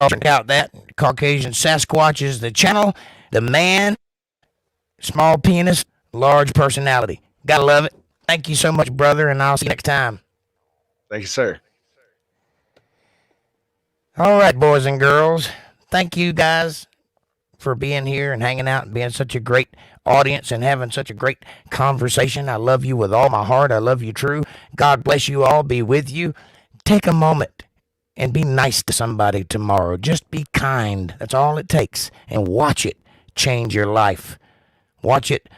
check out that. Caucasian Sasquatch is the channel. The man, small penis, large personality. Gotta love it. Thank you so much, brother, and I'll see you next time. Thank you, sir. All right, boys and girls. Thank you guys for being here and hanging out and being such a great audience and having such a great conversation. I love you with all my heart. I love you true. God bless you all. Be with you. Take a moment and be nice to somebody tomorrow. Just be kind. That's all it takes. And watch it change your life. Watch it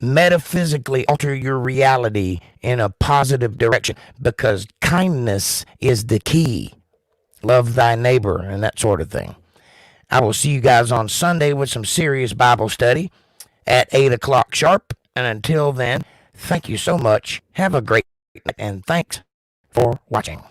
metaphysically alter your reality in a positive direction, because kindness is the key. Love thy neighbor and that sort of thing. I will see you guys on Sunday with some serious Bible study at 8 o'clock sharp. And until then, thank you so much. Have a great night, and thanks for watching.